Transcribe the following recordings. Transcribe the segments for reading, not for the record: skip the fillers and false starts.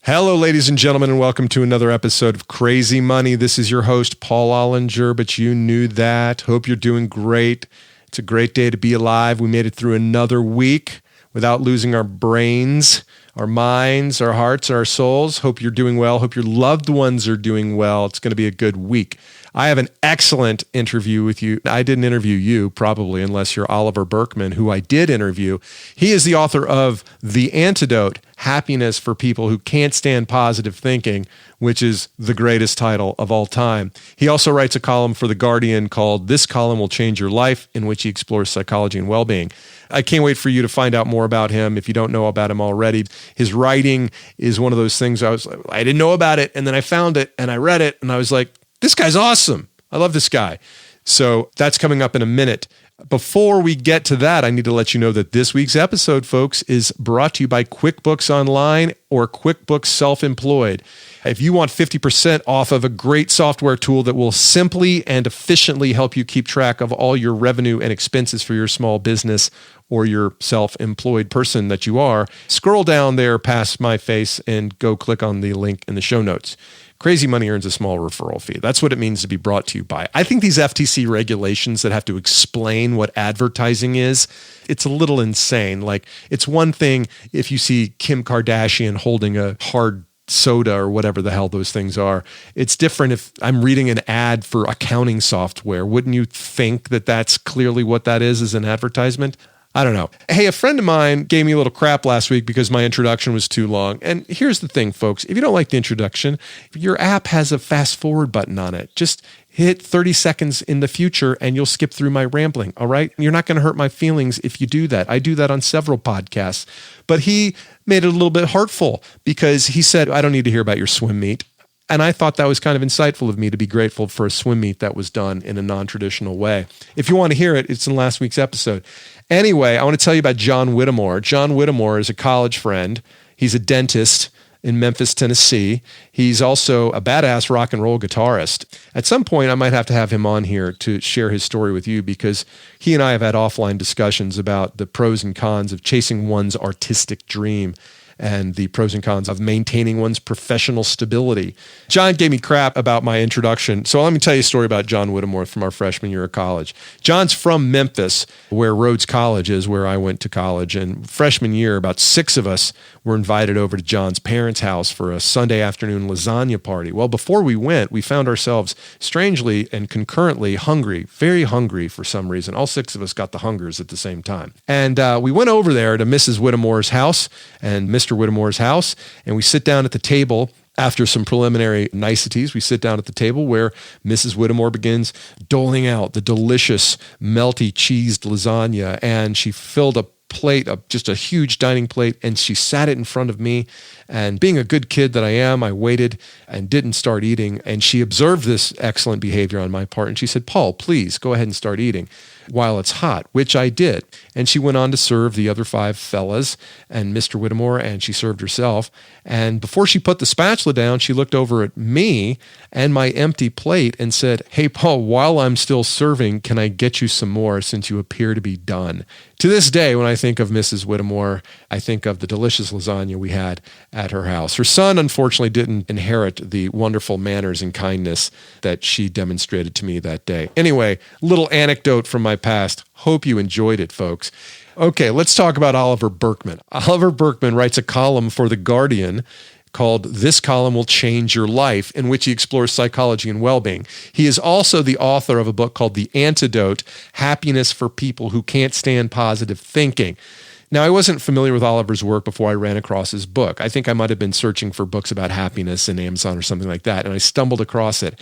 Hello, ladies and gentlemen, and welcome to another episode of Crazy Money. This is your host, Paul Ollinger, but you knew that. Hope you're doing great. It's a great day to be alive. We made it through another week without losing our brains, our minds, our hearts, our souls. Hope you're doing well. Hope your loved ones are doing well. It's going to be a good week. I have an excellent interview with you. I didn't interview you, probably, unless you're Oliver Burkeman, who I did interview. He is the author of The Antidote, Happiness for People Who Can't Stand Positive Thinking, which is the greatest title of all time. He also writes a column for The Guardian called This Column Will Change Your Life, in which he explores psychology and well-being. I can't wait for you to find out more about him if you don't know about him already. His writing is one of those things I didn't know about it, and then I found it, and I read it, and I was like, this guy's awesome. I love this guy. So that's coming up in a minute. Before we get to that, I need to let you know that this week's episode, folks, is brought to you by QuickBooks Online or QuickBooks Self-Employed. If you want 50% off of a great software tool that will simply and efficiently help you keep track of all your revenue and expenses for your small business or your self-employed person that you are, scroll down there past my face and go click on the link in the show notes. Crazy Money earns a small referral fee. That's what it means to be brought to you by. I think these FTC regulations that have to explain what advertising is, it's a little insane. Like, it's one thing if you see Kim Kardashian holding a hard soda or whatever the hell those things are. It's different if I'm reading an ad for accounting software. Wouldn't you think that that's clearly what that is an advertisement? I don't know. Hey, a friend of mine gave me a little crap last week because my introduction was too long. And here's the thing, folks. If you don't like the introduction, your app has a fast forward button on it. Just hit 30 seconds in the future and you'll skip through my rambling, all right? You're not going to hurt my feelings if you do that. I do that on several podcasts. But he made it a little bit hurtful because he said, I don't need to hear about your swim meet. And I thought that was kind of insightful of me to be grateful for a swim meet that was done in a non-traditional way. If you want to hear it, it's in last week's episode. Anyway, I want to tell you about John Whittemore. John Whittemore is a college friend. He's a dentist in Memphis, Tennessee. He's also a badass rock and roll guitarist. At some point, I might have to have him on here to share his story with you because he and I have had offline discussions about the pros and cons of chasing one's artistic dream and the pros and cons of maintaining one's professional stability. John gave me crap about my introduction, so let me tell you a story about John Whittemore from our freshman year of college. John's from Memphis, where Rhodes College is, where I went to college, and freshman year, about 6 of us were invited over to John's parents' house for a Sunday afternoon lasagna party. Well, before we went, we found ourselves strangely and concurrently hungry, very hungry for some reason. All 6 of us got the hungers at the same time. And we went over there to Mrs. Whittemore's house and Mr. Whittemore's house, and we sit down at the table. After some preliminary niceties, we sit down at the table where Mrs. Whittemore begins doling out the delicious, melty cheesed lasagna, and she filled a plate, just a huge dining plate, and she sat it in front of me. And being a good kid that I am, I waited and didn't start eating. And she observed this excellent behavior on my part, and she said, Paul, please go ahead and start eating while it's hot, which I did. And she went on to serve the other 5 fellas and Mr. Whittemore, and she served herself. And before she put the spatula down, she looked over at me and my empty plate and said, hey, Paul, while I'm still serving, can I get you some more since you appear to be done? To this day, when I think of Mrs. Whittemore, I think of the delicious lasagna we had at her house. Her son, unfortunately, didn't inherit the wonderful manners and kindness that she demonstrated to me that day. Anyway, little anecdote from my past. Hope you enjoyed it, folks. Okay, let's talk about Oliver Burkeman. Oliver Burkeman writes a column for The Guardian called This Column Will Change Your Life, in which he explores psychology and well-being. He is also the author of a book called The Antidote, Happiness for People Who Can't Stand Positive Thinking. Now, I wasn't familiar with Oliver's work before I ran across his book. I think I might have been searching for books about happiness in Amazon or something like that, and I stumbled across it.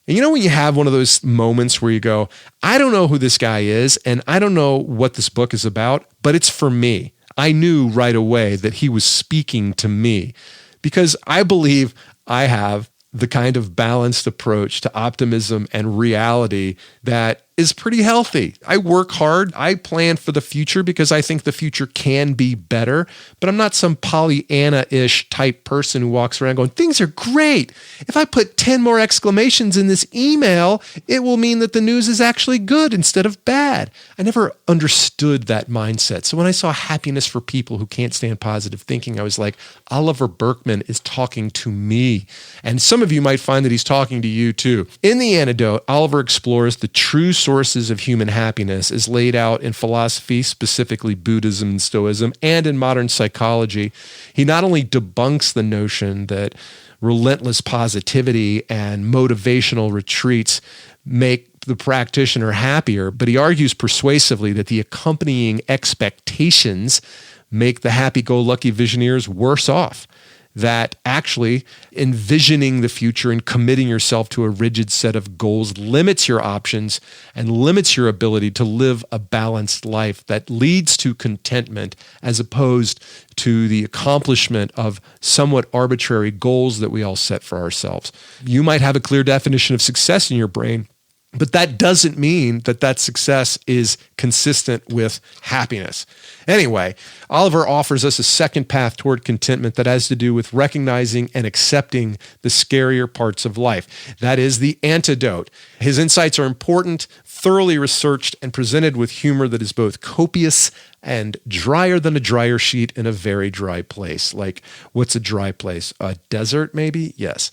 And you know when you have one of those moments where you go, I don't know who this guy is, and I don't know what this book is about, but it's for me. I knew right away that he was speaking to me because I believe I have the kind of balanced approach to optimism and reality that is pretty healthy. I work hard. I plan for the future because I think the future can be better, but I'm not some Pollyanna-ish type person who walks around going, things are great. If I put 10 more exclamations in this email, it will mean that the news is actually good instead of bad. I never understood that mindset. So when I saw Happiness for People Who Can't Stand Positive Thinking, I was like, Oliver Burkeman is talking to me. And some of you might find that he's talking to you too. In the antidote, Oliver explores the true sources of human happiness as laid out in philosophy, specifically Buddhism and Stoicism, and in modern psychology. He not only debunks the notion that relentless positivity and motivational retreats make the practitioner happier, but he argues persuasively that the accompanying expectations make the happy-go-lucky visionaries worse off. That actually envisioning the future and committing yourself to a rigid set of goals limits your options and limits your ability to live a balanced life that leads to contentment as opposed to the accomplishment of somewhat arbitrary goals that we all set for ourselves. You might have a clear definition of success in your brain, but that doesn't mean that that success is consistent with happiness. Anyway, Oliver offers us a second path toward contentment that has to do with recognizing and accepting the scarier parts of life. That is the antidote. His insights are important, thoroughly researched, and presented with humor that is both copious and drier than a dryer sheet in a very dry place. Like, what's a dry place? A desert, maybe? Yes.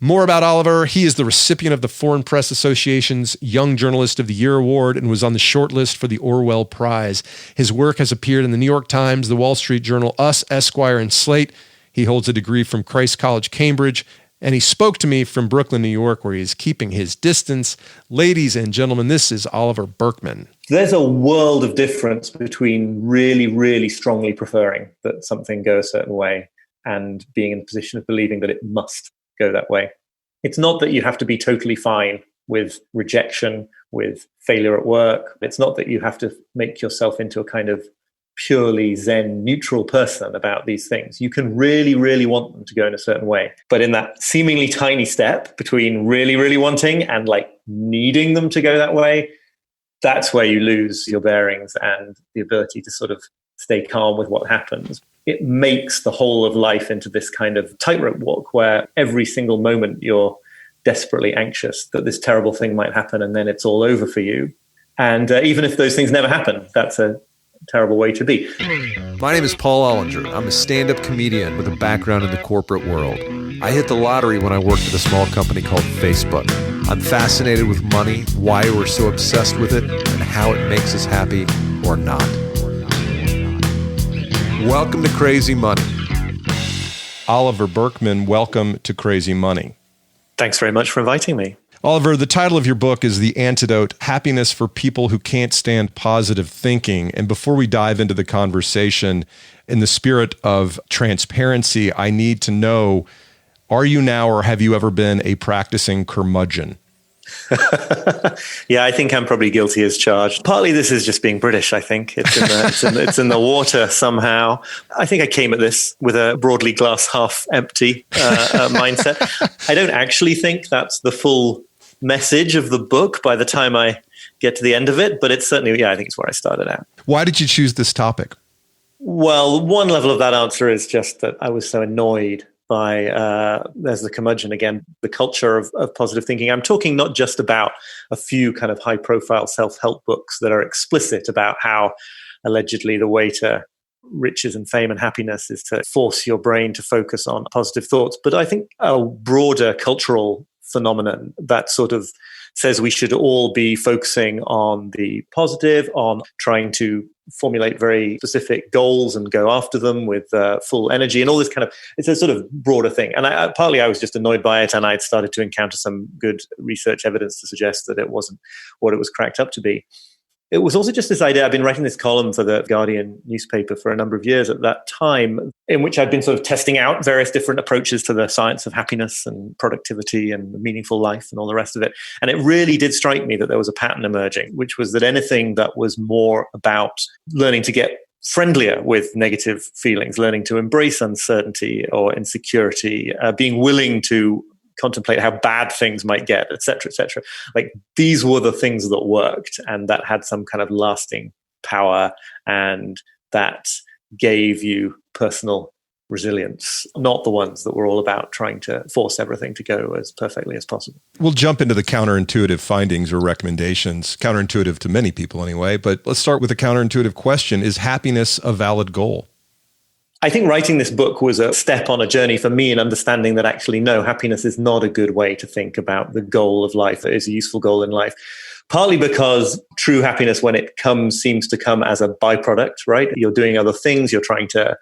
More about Oliver. He is the recipient of the Foreign Press Association's Young Journalist of the Year Award and was on the shortlist for the Orwell Prize. His work has appeared in the New York Times, the Wall Street Journal, Us, Esquire, and Slate. He holds a degree from Christ College, Cambridge, and he spoke to me from Brooklyn, New York, where he is keeping his distance. Ladies and gentlemen, this is Oliver Burkeman. There's a world of difference between really, really strongly preferring that something go a certain way and being in the position of believing that it must go that way. It's not that you have to be totally fine with rejection, with failure at work. It's not that you have to make yourself into a kind of purely Zen neutral person about these things. You can really, really want them to go in a certain way. But in that seemingly tiny step between really, really wanting and like needing them to go that way, that's where you lose your bearings and the ability to sort of stay calm with what happens. It makes the whole of life into this kind of tightrope walk where every single moment you're desperately anxious that this terrible thing might happen and then it's all over for you. And even if those things never happen, that's a terrible way to be. My name is Paul Ollinger. I'm a stand-up comedian with a background in the corporate world. I hit the lottery when I worked at a small company called Facebook. I'm fascinated with money, why we're so obsessed with it, and how it makes us happy or not. Welcome to Crazy Money. Oliver Burkeman, welcome to Crazy Money. Thanks very much for inviting me. Oliver, the title of your book is The Antidote, Happiness for People Who Can't Stand Positive Thinking. And before we dive into the conversation, in the spirit of transparency, I need to know, are you now or have you ever been a practicing curmudgeon? Yeah, I think I'm probably guilty as charged. Partly this is just being British, I think. It's in the water somehow. I think I came at this with a broadly glass half empty mindset. I don't actually think that's the full message of the book by the time I get to the end of it, but it's certainly, yeah, I think it's where I started out. Why did you choose this topic? Well, one level of that answer is just that I was so annoyed by, there's the curmudgeon again, the culture of positive thinking. I'm talking not just about a few kind of high-profile self-help books that are explicit about how allegedly the way to riches and fame and happiness is to force your brain to focus on positive thoughts, but I think a broader cultural phenomenon that sort of says we should all be focusing on the positive, on trying to formulate very specific goals and go after them with full energy and all this kind of, it's a sort of broader thing. And partly I was just annoyed by it, and I'd started to encounter some good research evidence to suggest that it wasn't what it was cracked up to be. It was also just this idea. I've been writing this column for the Guardian newspaper for a number of years at that time, in which I've been sort of testing out various different approaches to the science of happiness and productivity and meaningful life and all the rest of it. And it really did strike me that there was a pattern emerging, which was that anything that was more about learning to get friendlier with negative feelings, learning to embrace uncertainty or insecurity, being willing to contemplate how bad things might get, et cetera, et cetera. Like these were the things that worked and that had some kind of lasting power and that gave you personal resilience, not the ones that were all about trying to force everything to go as perfectly as possible. We'll jump into the counterintuitive findings or recommendations, counterintuitive to many people anyway, but let's start with a counterintuitive question. Is happiness a valid goal? I think writing this book was a step on a journey for me in understanding that actually, no, happiness is not a good way to think about the goal of life. It is a useful goal in life. Partly because true happiness, when it comes, seems to come as a byproduct, right? You're doing other things. You're trying to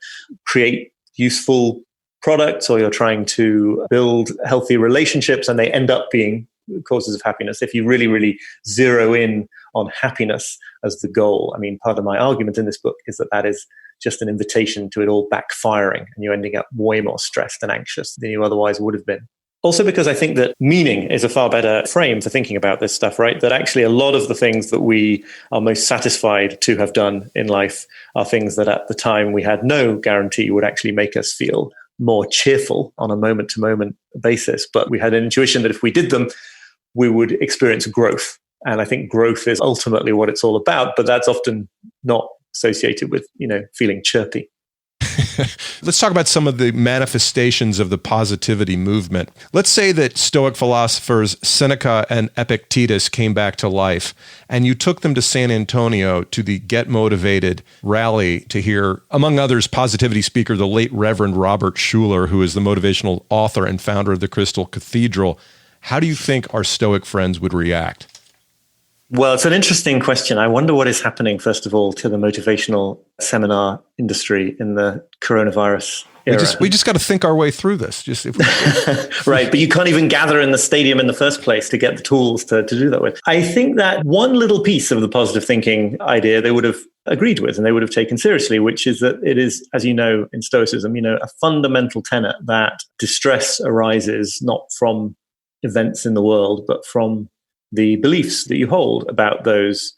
create useful products or you're trying to build healthy relationships and they end up being causes of happiness. If you really, really zero in on happiness as the goal, I mean, part of my argument in this book is that that is just an invitation to it all backfiring and you ending up way more stressed and anxious than you otherwise would have been. Also because I think that meaning is a far better frame for thinking about this stuff, right? That actually a lot of the things that we are most satisfied to have done in life are things that at the time we had no guarantee would actually make us feel more cheerful on a moment-to-moment basis. But we had an intuition that if we did them, we would experience growth. And I think growth is ultimately what it's all about, but that's often not associated with, feeling chirpy. Let's talk about some of the manifestations of the positivity movement. Let's say that Stoic philosophers Seneca and Epictetus came back to life, and you took them to San Antonio to the Get Motivated rally to hear, among others, positivity speaker, the late Reverend Robert Schuller, who is the motivational author and founder of the Crystal Cathedral. How do you think our Stoic friends would react? Well, it's an interesting question. I wonder what is happening, first of all, to the motivational seminar industry in the coronavirus era. We just got to think our way through this. Right, but you can't even gather in the stadium in the first place to get the tools to do that with. I think that one little piece of the positive thinking idea they would have agreed with and they would have taken seriously, which is that it is, as you know, in Stoicism, a fundamental tenet that distress arises not from events in the world, but from the beliefs that you hold about those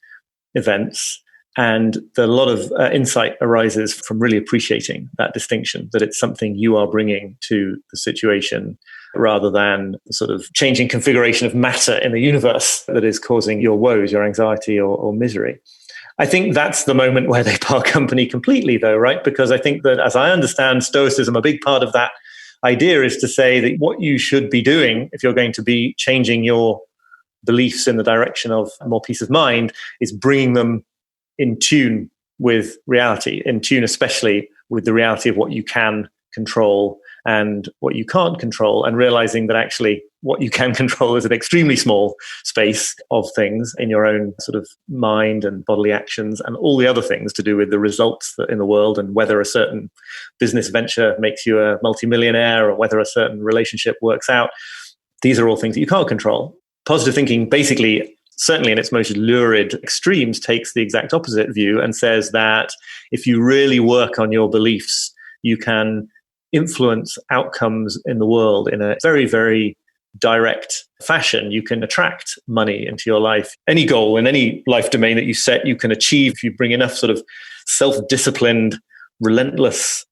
events. And a lot of insight arises from really appreciating that distinction, that it's something you are bringing to the situation rather than the sort of changing configuration of matter in the universe that is causing your woes, your anxiety or misery. I think that's the moment where they part company completely, though, right? Because I think that, as I understand Stoicism, a big part of that idea is to say that what you should be doing if you're going to be changing your beliefs in the direction of more peace of mind is bringing them in tune with reality, in tune especially with the reality of what you can control and what you can't control, and realizing that actually what you can control is an extremely small space of things in your own sort of mind and bodily actions, and all the other things to do with the results in the world and whether a certain business venture makes you a multimillionaire or whether a certain relationship works out. These are all things that you can't control. Positive thinking basically, certainly in its most lurid extremes, takes the exact opposite view and says that if you really work on your beliefs, you can influence outcomes in the world in a very, very direct fashion. You can attract money into your life. Any goal in any life domain that you set, you can achieve if you bring enough sort of self-disciplined, relentless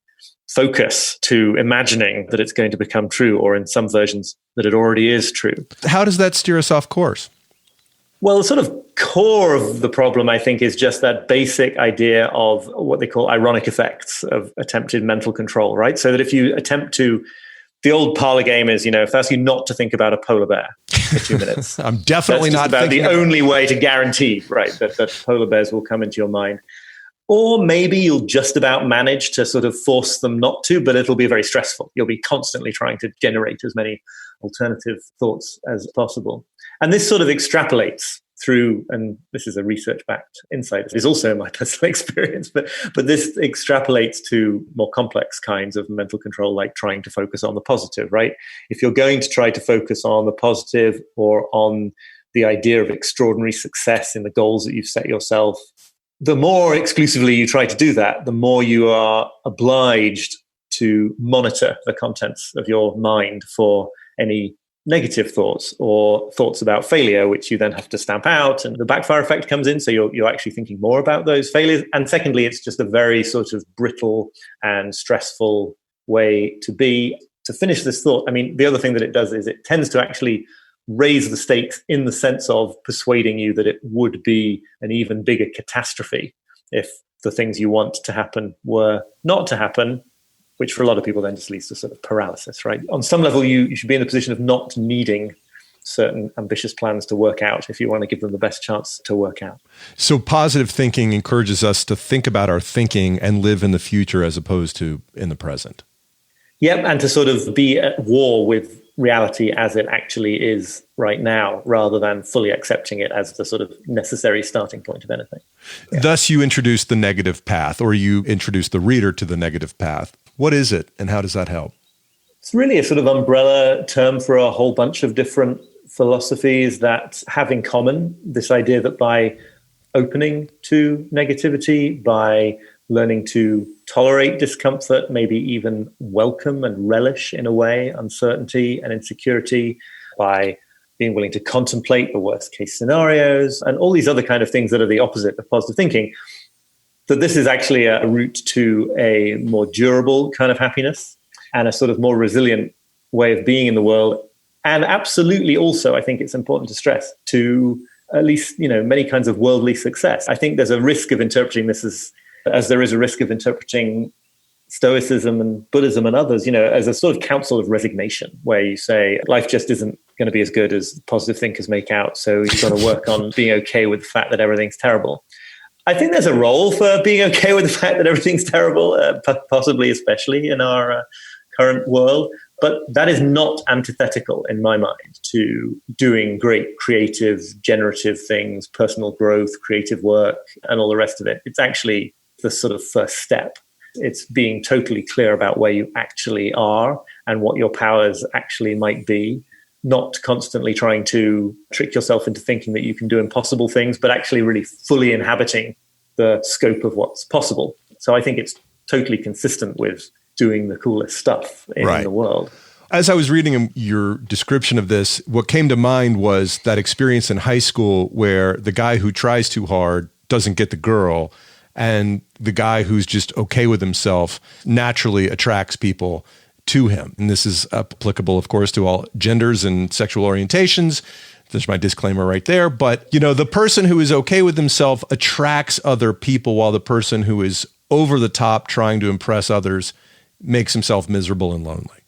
focus to imagining that it's going to become true, or in some versions that it already is true. How does that steer us off course? Well, the sort of core of the problem, I think, is just that basic idea of what they call ironic effects of attempted mental control, right? So that if you attempt to, the old parlor game is, if I ask you not to think about a polar bear for 2 minutes. I'm definitely not about thinking the only way to guarantee, right, that polar bears will come into your mind. Or maybe you'll just about manage to sort of force them not to, but it'll be very stressful. You'll be constantly trying to generate as many alternative thoughts as possible. And this sort of extrapolates through, and this is a research-backed insight. It is also my personal experience, but this extrapolates to more complex kinds of mental control, like trying to focus on the positive, right? If you're going to try to focus on the positive or on the idea of extraordinary success in the goals that you've set yourself, the more exclusively you try to do that, the more you are obliged to monitor the contents of your mind for any negative thoughts or thoughts about failure, which you then have to stamp out, and the backfire effect comes in. So you're actually thinking more about those failures. And secondly, it's just a very sort of brittle and stressful way to be. to finish this thought, I mean, the other thing that it does is it tends to actually raise the stakes in the sense of persuading you that it would be an even bigger catastrophe if the things you want to happen were not to happen, which for a lot of people then just leads to sort of paralysis, right? On some level, you should be in the position of not needing certain ambitious plans to work out if you want to give them the best chance to work out. So positive thinking encourages us to think about our thinking and live in the future as opposed to in the present. Yep, and to sort of be at war with reality as it actually is right now, rather than fully accepting it as the sort of necessary starting point of anything. Yeah. Thus, you introduce the negative path, or you introduce the reader to the negative path. What is it, and how does that help? It's really a sort of umbrella term for a whole bunch of different philosophies that have in common this idea that by opening to negativity, by learning to tolerate discomfort, maybe even welcome and relish, in a way, uncertainty and insecurity, by being willing to contemplate the worst case scenarios and all these other kind of things that are the opposite of positive thinking, that this is actually a route to a more durable kind of happiness and a sort of more resilient way of being in the world. And absolutely also, I think it's important to stress, to at least, many kinds of worldly success. I think there's a risk of interpreting this as there is a risk of interpreting Stoicism and Buddhism and others, as a sort of counsel of resignation, where you say life just isn't going to be as good as positive thinkers make out, so you've got to work on being okay with the fact that everything's terrible. I think there's a role for being okay with the fact that everything's terrible, possibly especially in our current world. But that is not antithetical, in my mind, to doing great creative, generative things, personal growth, creative work, and all the rest of it. It's actually the sort of first step. It's being totally clear about where you actually are and what your powers actually might be, not constantly trying to trick yourself into thinking that you can do impossible things, but actually really fully inhabiting the scope of what's possible. So I think it's totally consistent with doing the coolest stuff in the world. As I was reading your description of this, what came to mind was that experience in high school where the guy who tries too hard doesn't get the girl, and the guy who's just okay with himself naturally attracts people to him. And this is applicable, of course, to all genders and sexual orientations. There's my disclaimer right there. But, the person who is okay with himself attracts other people, while the person who is over the top trying to impress others makes himself miserable and lonely.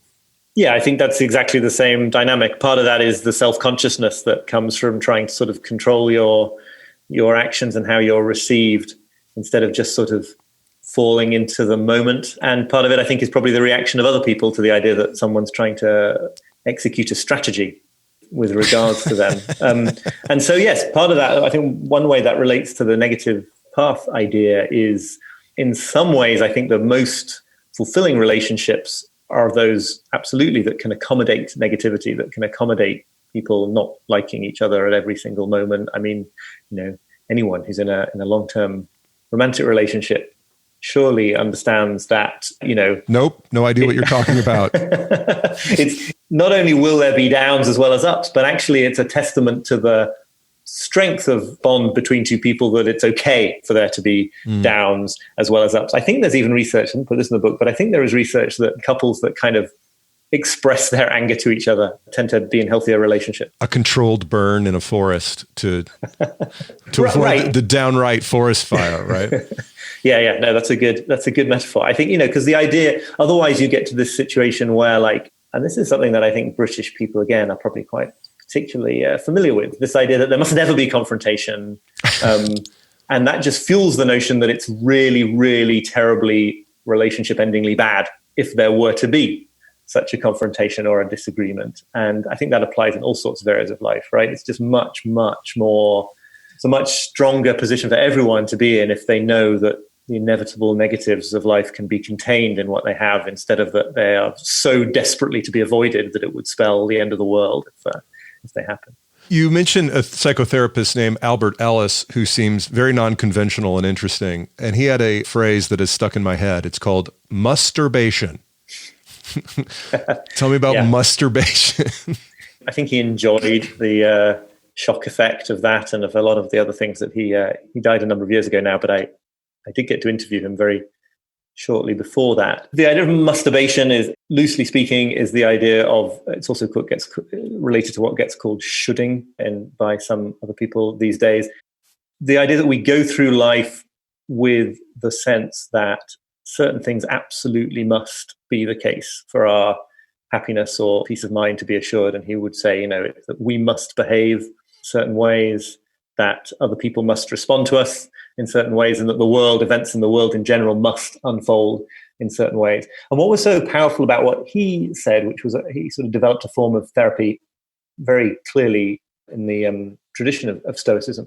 Yeah, I think that's exactly the same dynamic. Part of that is the self-consciousness that comes from trying to sort of control your actions and how you're received instead of just sort of falling into the moment. And part of it, I think, is probably the reaction of other people to the idea that someone's trying to execute a strategy with regards to them. And so, yes, part of that, I think one way that relates to the negative path idea is, in some ways, I think the most fulfilling relationships are those absolutely that can accommodate negativity, that can accommodate people not liking each other at every single moment. I mean, anyone who's in a long-term romantic relationship surely understands that, Nope, no idea what you're talking about. It's not only will there be downs as well as ups, but actually it's a testament to the strength of bond between two people that it's okay for there to be downs as well as ups. I think there's even research, I didn't put this in the book, but I think there is research that couples that kind of express their anger to each other tend to be in healthier relationships. A controlled burn in a forest to avoid the downright forest fire, right? Yeah. No, that's a good metaphor. I think, because the idea, otherwise you get to this situation where and this is something that I think British people, again, are probably quite particularly familiar with, this idea that there must never be confrontation. And that just fuels the notion that it's really, really terribly relationship-endingly bad if there were to be such a confrontation or a disagreement. And I think that applies in all sorts of areas of life, right? It's just much, much more, it's a much stronger position for everyone to be in if they know that the inevitable negatives of life can be contained in what they have, instead of that they are so desperately to be avoided that it would spell the end of the world if they happen. You mentioned a psychotherapist named Albert Ellis who seems very non-conventional and interesting. And he had a phrase that is stuck in my head. It's called masturbation. Tell me about masturbation. I think he enjoyed the shock effect of that and of a lot of the other things that he died a number of years ago now, but I did get to interview him very shortly before that. The idea of masturbation is, loosely speaking, is the idea of, it's also gets related to what gets called shoulding and by some other people these days. The idea that we go through life with the sense that certain things absolutely must be the case for our happiness or peace of mind to be assured. And he would say, that we must behave certain ways, that other people must respond to us in certain ways, and that events in the world in general must unfold in certain ways. And what was so powerful about what he said, which was he sort of developed a form of therapy very clearly in the tradition of Stoicism.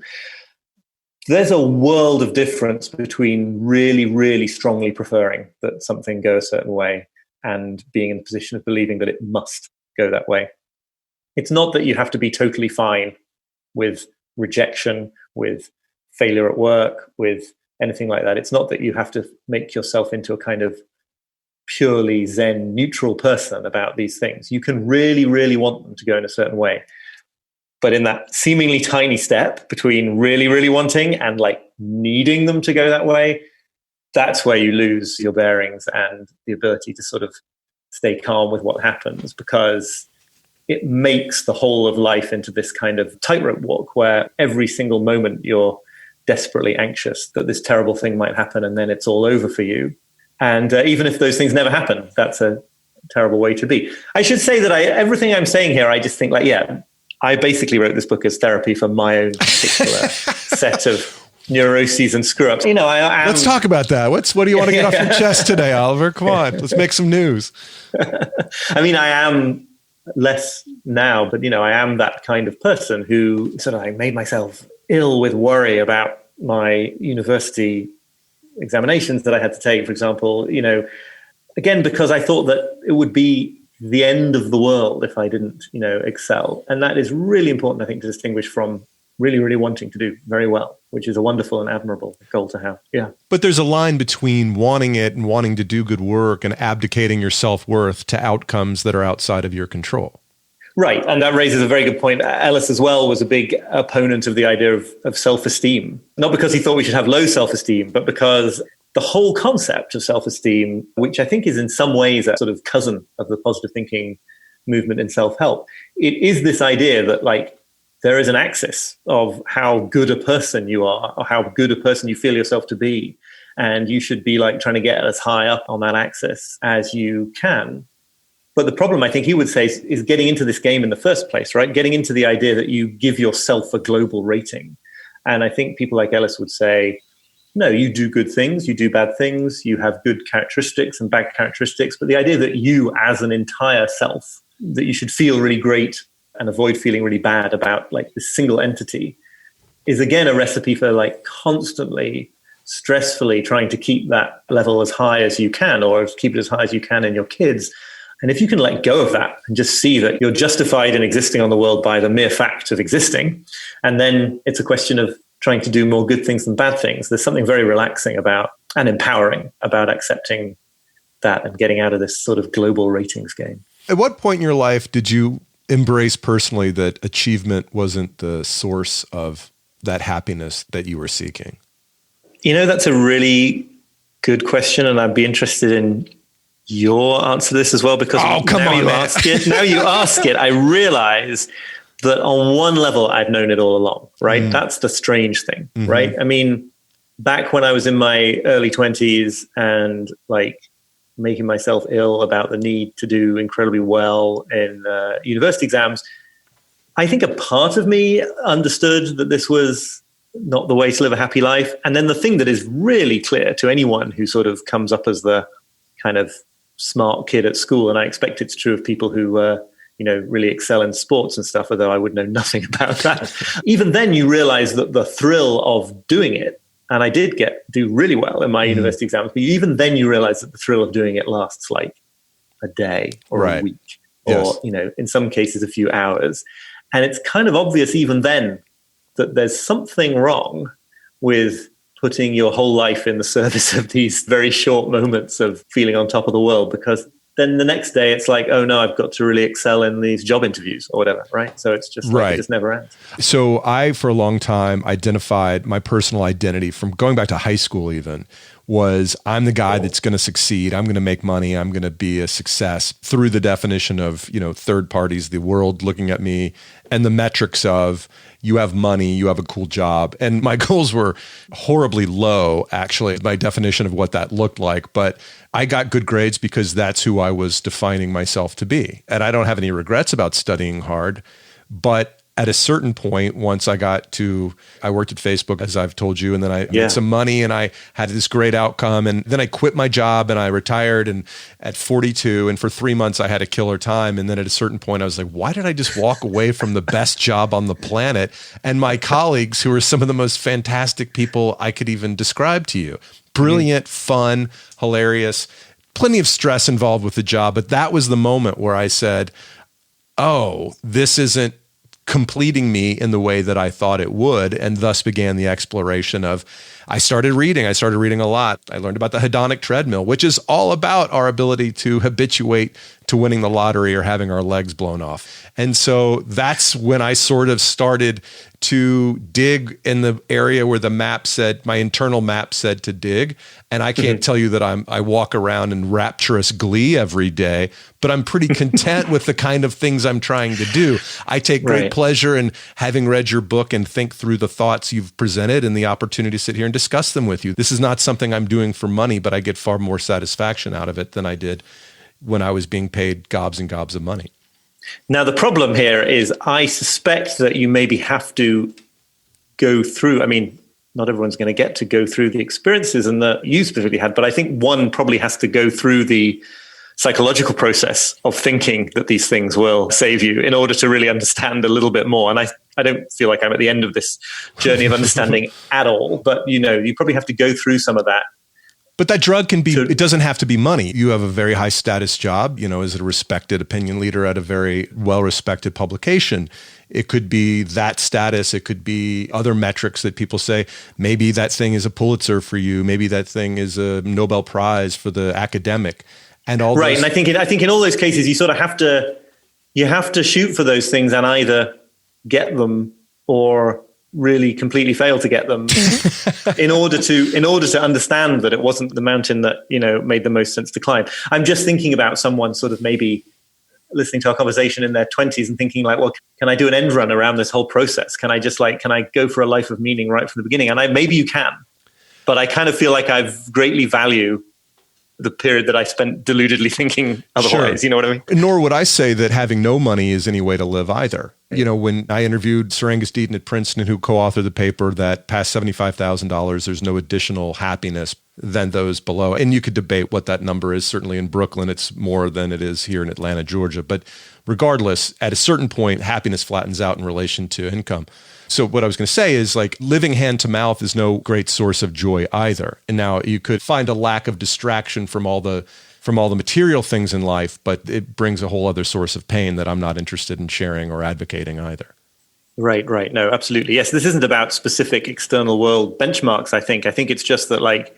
There's a world of difference between really, really strongly preferring that something go a certain way and being in the position of believing that it must go that way. It's not that you have to be totally fine with rejection, with failure at work, with anything like that. It's not that you have to make yourself into a kind of purely Zen neutral person about these things. You can really, really want them to go in a certain way. But in that seemingly tiny step between really, really wanting and like needing them to go that way, that's where you lose your bearings and the ability to sort of stay calm with what happens, because it makes the whole of life into this kind of tightrope walk where every single moment you're desperately anxious that this terrible thing might happen and then it's all over for you. And even if those things never happen, that's a terrible way to be. I should say that everything I'm saying here, I just think I basically wrote this book as therapy for my own particular set of neuroses and screw-ups. Let's talk about that. What do you want to get off your chest today, Oliver? Come on, let's make some news. I am less now, but I am that kind of person who sort of I made myself ill with worry about my university examinations that I had to take, for example, again, because I thought that it would be the end of the world if I didn't, excel. And that is really important, I think, to distinguish from really, really wanting to do very well, which is a wonderful and admirable goal to have. Yeah. But there's a line between wanting it and wanting to do good work and abdicating your self-worth to outcomes that are outside of your control. Right. And that raises a very good point. Ellis as well was a big opponent of the idea of self-esteem, not because he thought we should have low self-esteem, but because the whole concept of self-esteem, which I think is in some ways a sort of cousin of the positive thinking movement in self-help, it is this idea that there is an axis of how good a person you are or how good a person you feel yourself to be. And you should be trying to get as high up on that axis as you can. But the problem, I think he would say, is getting into this game in the first place, right? Getting into the idea that you give yourself a global rating. And I think people like Ellis would say, no, you do good things, you do bad things, you have good characteristics and bad characteristics. But the idea that you as an entire self, that you should feel really great and avoid feeling really bad about this single entity is again a recipe for constantly, stressfully trying to keep that level as high as you can, or keep it as high as you can in your kids. And if you can let go of that and just see that you're justified in existing on the world by the mere fact of existing, and then it's a question of trying to do more good things than bad things, there's something very relaxing about and empowering about accepting that and getting out of this sort of global ratings game. At what point in your life did you embrace personally that achievement wasn't the source of that happiness that you were seeking? That's a really good question, and I'd be interested in your answer to this as well, because now you ask it, I realize that on one level I've known it all along, right? That's the strange thing, right? Back when I was in my early 20s and making myself ill about the need to do incredibly well in university exams, I think a part of me understood that this was not the way to live a happy life. And then the thing that is really clear to anyone who sort of comes up as the kind of smart kid at school, and I expect it's true of people who really excel in sports and stuff, although I would know nothing about that. Even then you realize that the thrill of doing it, and I did do really well in my university exams, but even then you realize that the thrill of doing it lasts a day or a week, or, in some cases a few hours. And it's kind of obvious even then that there's something wrong with putting your whole life in the service of these very short moments of feeling on top of the world, because then the next day it's oh no, I've got to really excel in these job interviews or whatever, right? So it's just it just never ends. So I, for a long time, identified my personal identity from going back to high school even was I'm the guy that's going to succeed. I'm going to make money. I'm going to be a success through the definition of, third parties, the world looking at me, and the metrics of you have money, you have a cool job. And my goals were horribly low, actually, my definition of what that looked like. But I got good grades because that's who I was defining myself to be. And I don't have any regrets about studying hard. But at a certain point, once I worked at Facebook, as I've told you, and then I made some money and I had this great outcome. And then I quit my job and I retired and at 42. And for 3 months, I had a killer time. And then at a certain point, I was like, why did I just walk away from the best job on the planet? And my colleagues, who are some of the most fantastic people I could even describe to you, brilliant, fun, hilarious, plenty of stress involved with the job. But that was the moment where I said, oh, this isn't completing me in the way that I thought it would, and thus began the exploration of, I started reading a lot. I learned about the hedonic treadmill, which is all about our ability to habituate to winning the lottery or having our legs blown off. And so that's when I sort of started to dig in the area where my internal map said to dig. And I can't tell you that I walk around in rapturous glee every day, but I'm pretty content with the kind of things I'm trying to do. I take great pleasure in having read your book and think through the thoughts you've presented and the opportunity to sit here and discuss them with you. This is not something I'm doing for money, but I get far more satisfaction out of it than I did when I was being paid gobs and gobs of money. Now, the problem here is I suspect that you maybe have to go through, not everyone's going to get to go through the experiences and that you specifically had, but I think one probably has to go through the psychological process of thinking that these things will save you in order to really understand a little bit more. And I don't feel like I'm at the end of this journey of understanding at all, but you probably have to go through some of that. But that drug can be, it doesn't have to be money. You have a very high status job, as a respected opinion leader at a very well-respected publication. It could be that status. It could be other metrics that people say, maybe that thing is a Pulitzer for you. Maybe that thing is a Nobel Prize for the academic. And all right. And I think in all those cases, you sort of have to shoot for those things and either get them or really completely fail to get them in order to understand that it wasn't the mountain that, made the most sense to climb. I'm just thinking about someone sort of maybe listening to our conversation in their 20s and thinking like, well, can I do an end run around this whole process? Can I go for a life of meaning right from the beginning? And maybe you can, but I kind of feel like I greatly value the period that I spent deludedly thinking otherwise. Sure. You know what I mean? Nor would I say that having no money is any way to live either. When I interviewed Sir Angus Deaton at Princeton, who co-authored the paper that past $75,000, there's no additional happiness than those below. And you could debate what that number is. Certainly in Brooklyn, it's more than it is here in Atlanta, Georgia. But regardless, at a certain point, happiness flattens out in relation to income. So what I was going to say is like living hand to mouth is no great source of joy either. And now you could find a lack of distraction from all the material things in life, but it brings a whole other source of pain that I'm not interested in sharing or advocating either. Right. No, absolutely. Yes. This isn't about specific external world benchmarks. I think it's just that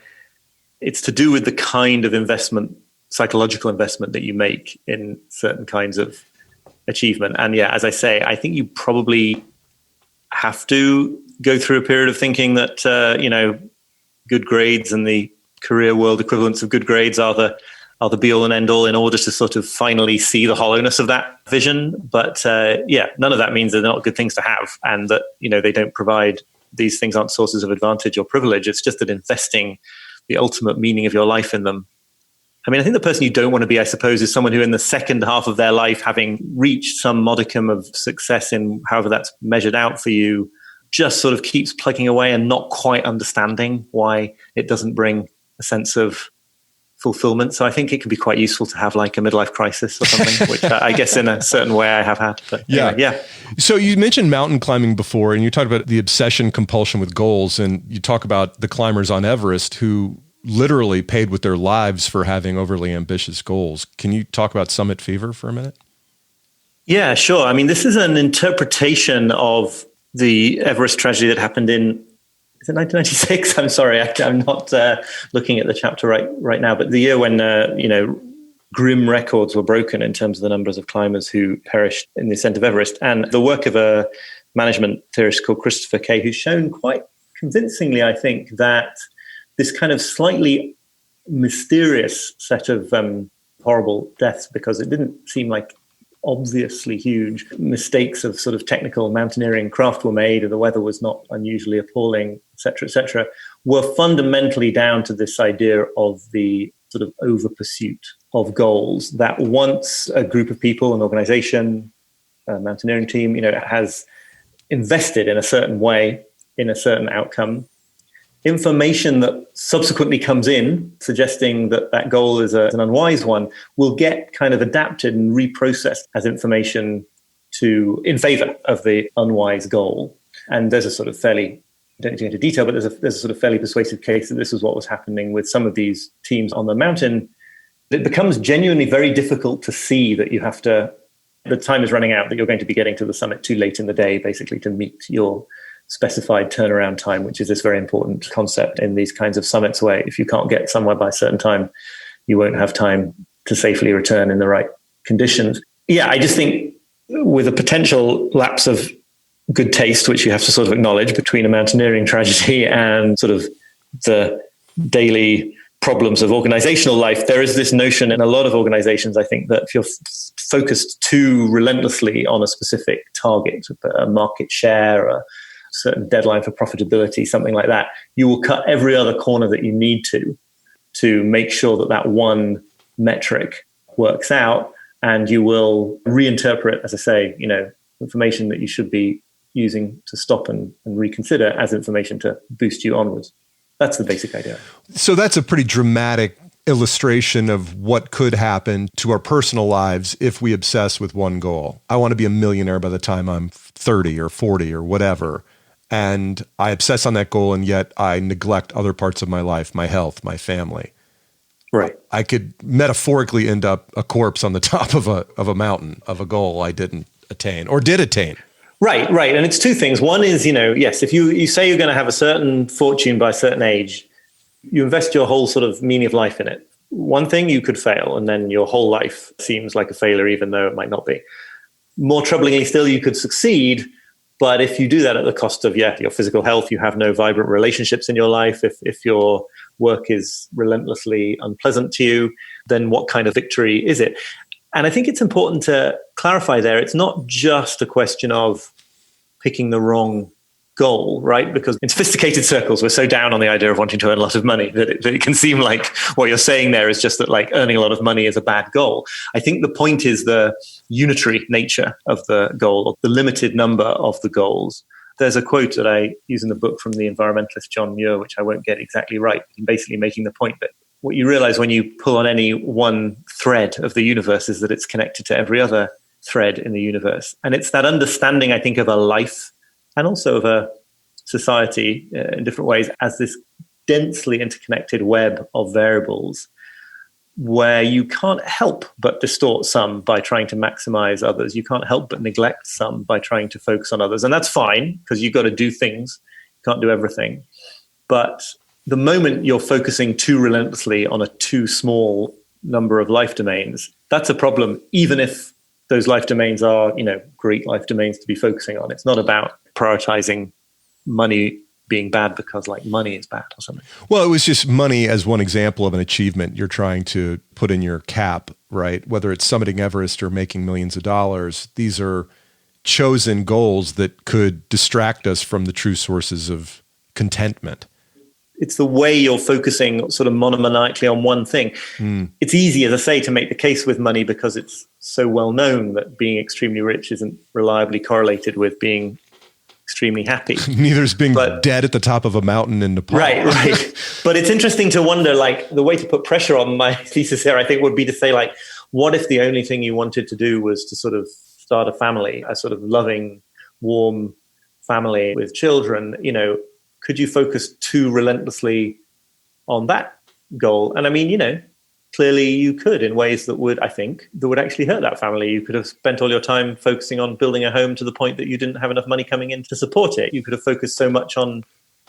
it's to do with the kind of investment, psychological investment that you make in certain kinds of achievement. And yeah, as I say, I think you probably have to go through a period of thinking that, good grades and the career world equivalents of good grades are the be all and end all in order to sort of finally see the hollowness of that vision. But none of that means they're not good things to have and that, they don't provide, these things aren't sources of advantage or privilege. It's just that investing the ultimate meaning of your life in them. I think the person you don't want to be, I suppose, is someone who in the second half of their life, having reached some modicum of success in however that's measured out for you, just sort of keeps plugging away and not quite understanding why it doesn't bring a sense of fulfillment. So I think it can be quite useful to have like a midlife crisis or something, which I guess in a certain way I have had. But anyway, yeah. So you mentioned mountain climbing before, and you talked about the obsession compulsion with goals, and you talk about the climbers on Everest who literally paid with their lives for having overly ambitious goals. Can you talk about summit fever for a minute? Yeah, sure. This is an interpretation of the Everest tragedy that happened in, is it 1996? I'm sorry, I'm not looking at the chapter right now, but the year when, grim records were broken in terms of the numbers of climbers who perished in the ascent of Everest. And the work of a management theorist called Christopher Kay, who's shown quite convincingly, I think, that this kind of slightly mysterious set of horrible deaths, because it didn't seem like obviously huge mistakes of sort of technical mountaineering craft were made, and the weather was not unusually appalling, et cetera, were fundamentally down to this idea of the sort of over pursuit of goals, that once a group of people, an organization, a mountaineering team, has invested in a certain way, in a certain outcome, information that subsequently comes in suggesting that that goal is an unwise one will get kind of adapted and reprocessed as information in favor of the unwise goal. And there's a sort of fairly, I don't need to get into detail, but there's a sort of fairly persuasive case that this was what was happening with some of these teams on the mountain. It becomes genuinely very difficult to see that the time is running out, that you're going to be getting to the summit too late in the day, basically, to meet your specified turnaround time, which is this very important concept in these kinds of summits, where if you can't get somewhere by a certain time, you won't have time to safely return in the right conditions. Yeah, I just think with a potential lapse of good taste, which you have to sort of acknowledge, between a mountaineering tragedy and sort of the daily problems of organizational life, there is this notion in a lot of organizations, I think, that if you're focused too relentlessly on a specific target, a market share, a certain deadline for profitability, something like that, you will cut every other corner that you need to make sure that that one metric works out, and you will reinterpret, as I say, information that you should be using to stop and reconsider as information to boost you onwards. That's the basic idea. So that's a pretty dramatic illustration of what could happen to our personal lives if we obsess with one goal. I want to be a millionaire by the time I'm 30 or 40 or whatever. And I obsess on that goal, and yet I neglect other parts of my life, my health, my family. Right. I could metaphorically end up a corpse on the top of a mountain of a goal I didn't attain or did attain. Right. And it's two things. One is, yes, if you say you're going to have a certain fortune by a certain age, you invest your whole sort of meaning of life in it. One thing, you could fail, and then your whole life seems like a failure, even though it might not be. More troublingly still, you could succeed. But if you do that at the cost of, your physical health, you have no vibrant relationships in your life, if your work is relentlessly unpleasant to you, then what kind of victory is it? And I think it's important to clarify there, it's not just a question of picking the wrong goal, right? Because in sophisticated circles, we're so down on the idea of wanting to earn a lot of money that it can seem like what you're saying there is just that like earning a lot of money is a bad goal. I think the point is the unitary nature of the goal, or the limited number of the goals. There's a quote that I use in the book from the environmentalist John Muir, which I won't get exactly right, basically making the point that what you realize when you pull on any one thread of the universe is that it's connected to every other thread in the universe. And it's that understanding, I think, of a life and also of a society in different ways as this densely interconnected web of variables where you can't help but distort some by trying to maximize others. You can't help but neglect some by trying to focus on others. And that's fine, because you've got to do things. You can't do everything. But the moment you're focusing too relentlessly on a too small number of life domains, that's a problem, even if those life domains are, great life domains to be focusing on. It's not about prioritizing money being bad because money is bad or something. Well, it was just money as one example of an achievement you're trying to put in your cap, right? Whether it's summiting Everest or making millions of dollars, these are chosen goals that could distract us from the true sources of contentment. It's the way you're focusing sort of monomaniacally on one thing. It's easy, as I say, to make the case with money because it's so well known that being extremely rich isn't reliably correlated with being extremely happy. Neither is being dead at the top of a mountain in Nepal. Right. But it's interesting to wonder, the way to put pressure on my thesis here, I think, would be to say, what if the only thing you wanted to do was to sort of start a family, a sort of loving, warm family with children, could you focus too relentlessly on that goal? And I mean, clearly you could in ways that would actually hurt that family. You could have spent all your time focusing on building a home to the point that you didn't have enough money coming in to support it. You could have focused so much on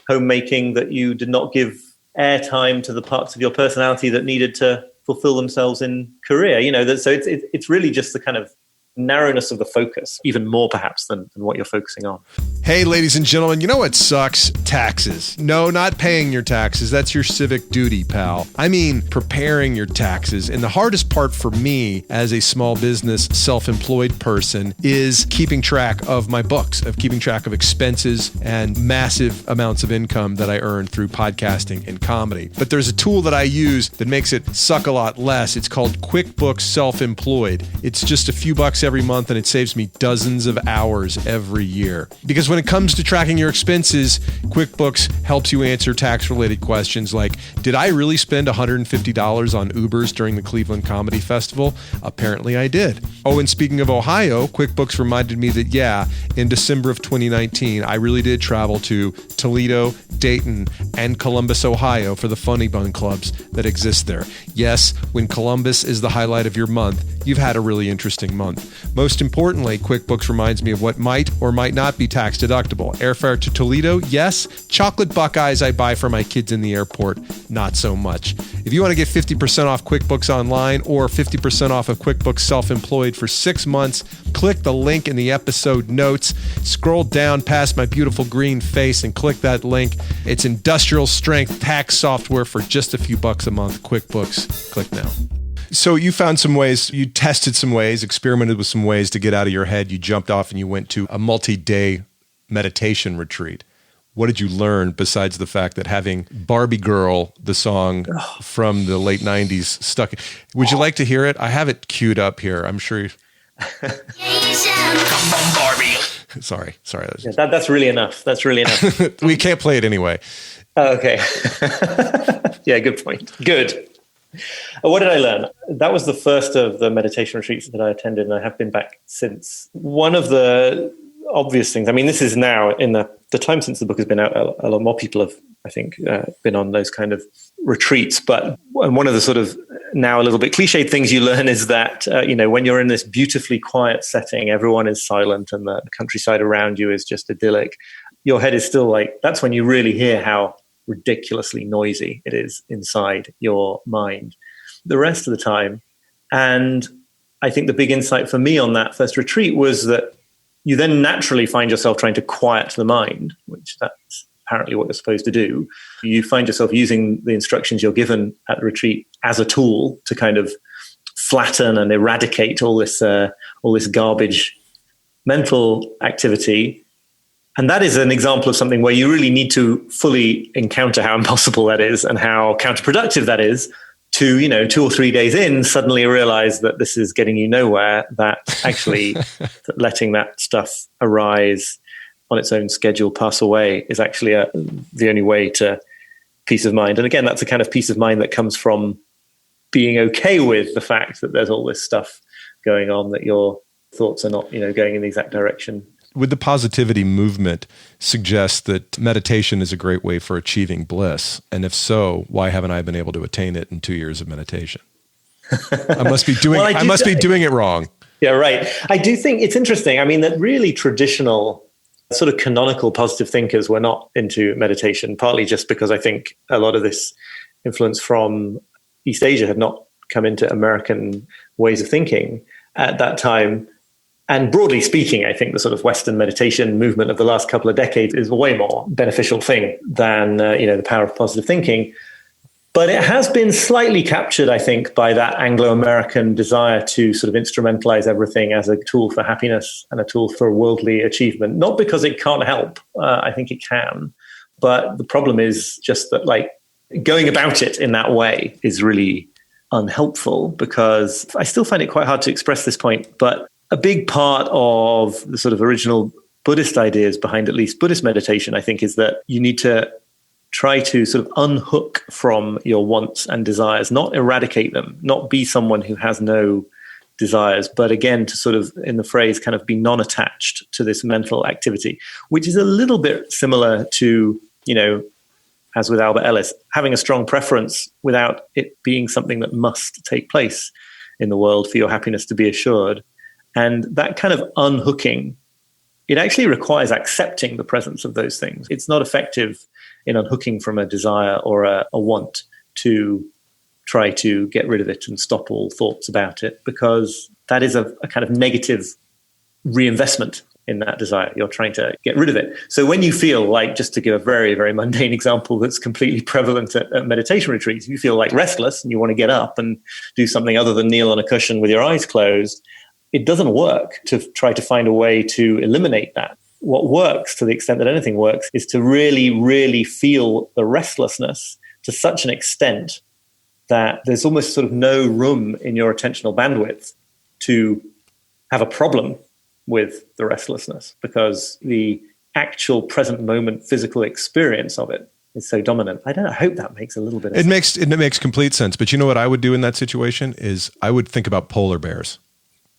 homemaking that you did not give airtime to the parts of your personality that needed to fulfill themselves in career. So it's really just the kind of narrowness of the focus, even more perhaps than what you're focusing on. Hey, ladies and gentlemen, you know what sucks? Taxes. No, not paying your taxes. That's your civic duty, pal. I mean, preparing your taxes. And the hardest part for me as a small business, self-employed person is keeping track of my books, of keeping track of expenses and massive amounts of income that I earn through podcasting and comedy. But there's a tool that I use that makes it suck a lot less. It's called QuickBooks Self-Employed. It's just a few bucks every month, and it saves me dozens of hours every year. Because when it comes to tracking your expenses, QuickBooks helps you answer tax-related questions like, did I really spend $150 on Ubers during the Cleveland Comedy Festival? Apparently I did. Oh, and speaking of Ohio, QuickBooks reminded me that, yeah, in December of 2019, I really did travel to Toledo, Dayton, and Columbus, Ohio for the Funny Bone Clubs that exist there. Yes, when Columbus is the highlight of your month, you've had a really interesting month. Most importantly, QuickBooks reminds me of what might or might not be tax deductible. Airfare to Toledo, yes. Chocolate Buckeyes I buy for my kids in the airport, not so much. If you want to get 50% off QuickBooks Online or 50% off of QuickBooks Self-Employed for 6 months, click the link in the episode notes, scroll down past my beautiful green face and click that link. It's industrial strength tax software for just a few bucks a month. QuickBooks, click now. So you found some ways, you tested some ways, experimented with some ways to get out of your head. You jumped off and you went to a multi-day meditation retreat. What did you learn besides the fact that having Barbie Girl, the song from the late 90s, stuck? Would you like to hear it? I have it queued up here. I'm sure you... Come on, Barbie. Sorry. Yeah, that's really enough. That's really enough. We can't play it anyway. Oh, okay. Yeah, good point. Good. What did I learn? That was the first of the meditation retreats that I attended, and I have been back since. One of the obvious things, I mean, this is now in the time since the book has been out, a lot more people have, I think, been on those kind of retreats. But one of the sort of now a little bit cliched things you learn is that, when you're in this beautifully quiet setting, everyone is silent and the countryside around you is just idyllic. Your head is still like, that's when you really hear how ridiculously noisy it is inside your mind the rest of the time. And I think the big insight for me on that first retreat was that you then naturally find yourself trying to quiet the mind, which that's apparently what you're supposed to do. You find yourself using the instructions you're given at the retreat as a tool to kind of flatten and eradicate all this garbage mental activity. And that is an example of something where you really need to fully encounter how impossible that is and how counterproductive that is to, 2 or 3 days in, suddenly realize that this is getting you nowhere, that actually letting that stuff arise on its own schedule, pass away, is actually the only way to peace of mind. And again, that's a kind of peace of mind that comes from being okay with the fact that there's all this stuff going on, that your thoughts are not, going in the exact direction. Would the positivity movement suggest that meditation is a great way for achieving bliss? And if so, why haven't I been able to attain it in 2 years of meditation? I must be doing doing it wrong. Yeah, right. I do think it's interesting. I mean, that really traditional sort of canonical positive thinkers were not into meditation, partly just because I think a lot of this influence from East Asia had not come into American ways of thinking at that time. And broadly speaking, I think the sort of Western meditation movement of the last couple of decades is a way more beneficial thing than, the power of positive thinking. But it has been slightly captured, I think, by that Anglo-American desire to sort of instrumentalize everything as a tool for happiness and a tool for worldly achievement. Not because it can't help. I think it can. But the problem is just that, going about it in that way is really unhelpful, because I still find it quite hard to express this point, but a big part of the sort of original Buddhist ideas behind at least Buddhist meditation, I think, is that you need to try to sort of unhook from your wants and desires, not eradicate them, not be someone who has no desires, but again, to sort of, in the phrase, kind of be non-attached to this mental activity, which is a little bit similar to, as with Albert Ellis, having a strong preference without it being something that must take place in the world for your happiness to be assured. And that kind of unhooking, it actually requires accepting the presence of those things. It's not effective in unhooking from a desire or a want to try to get rid of it and stop all thoughts about it, because that is a kind of negative reinvestment in that desire. You're trying to get rid of it. So when you feel like, just to give a very, very mundane example that's completely prevalent at meditation retreats, you feel like restless and you want to get up and do something other than kneel on a cushion with your eyes closed, it doesn't work to try to find a way to eliminate that. What works, to the extent that anything works, is to really, really feel the restlessness to such an extent that there's almost sort of no room in your attentional bandwidth to have a problem with the restlessness, because the actual present moment physical experience of it is so dominant. I hope that makes a little bit of sense. It makes complete sense. But you know what I would do in that situation is I would think about polar bears.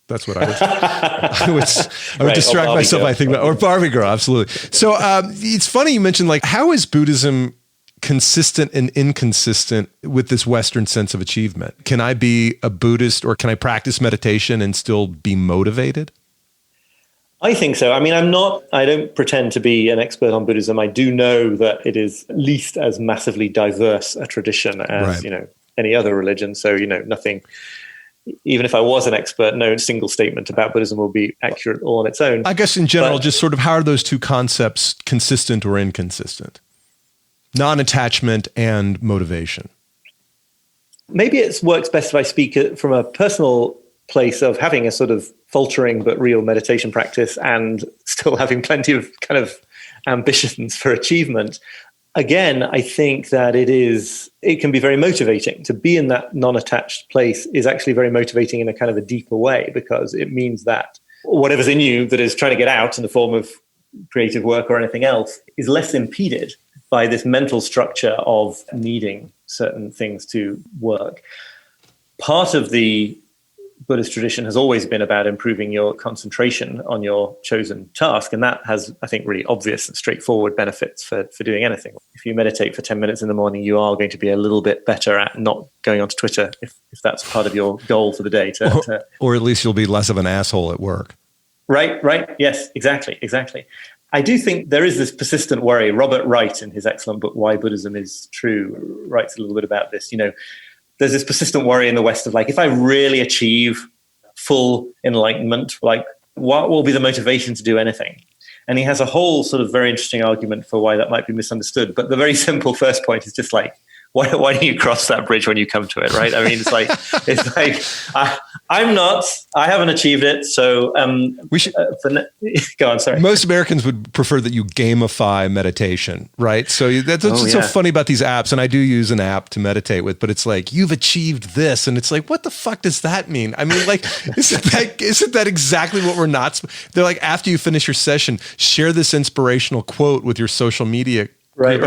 That's what I would. I would distract myself by thinking about, or Barbie girl, absolutely. So it's funny you mentioned, like, how is Buddhism consistent and inconsistent with this Western sense of achievement? Can I be a Buddhist, or can I practice meditation and still be motivated? I think so. I mean, I don't pretend to be an expert on Buddhism. I do know that it is at least as massively diverse a tradition as, any other religion. So, nothing, even if I was an expert, no single statement about Buddhism will be accurate all on its own. I guess in general, just sort of how are those two concepts consistent or inconsistent? Non-attachment and motivation. Maybe it works best if I speak from a personal place of having a sort of faltering but real meditation practice and still having plenty of kind of ambitions for achievement. Again, I think that it can be very motivating. To be in that non-attached place is actually very motivating in a kind of a deeper way, because it means that whatever's in you that is trying to get out in the form of creative work or anything else is less impeded by this mental structure of needing certain things to work. Part of the Buddhist tradition has always been about improving your concentration on your chosen task. And that has, I think, really obvious and straightforward benefits for doing anything. If you meditate for 10 minutes in the morning, you are going to be a little bit better at not going onto Twitter, if that's part of your goal for the day. Or at least you'll be less of an asshole at work. Right. Yes, exactly. I do think there is this persistent worry. Robert Wright, in his excellent book, Why Buddhism is True, writes a little bit about this. There's this persistent worry in the West of, like, if I really achieve full enlightenment, like, what will be the motivation to do anything? And he has a whole sort of very interesting argument for why that might be misunderstood. But the very simple first point is just like, why don't you cross that bridge when you come to it, right? I mean, I haven't achieved it. So we should go on. Sorry. Most Americans would prefer that you gamify meditation, right? So that's what's so funny about these apps. And I do use an app to meditate with, but it's like, you've achieved this. And it's like, what the fuck does that mean? I mean, like, isn't that exactly what we're not? They're like, after you finish your session, share this inspirational quote with your social media. Right.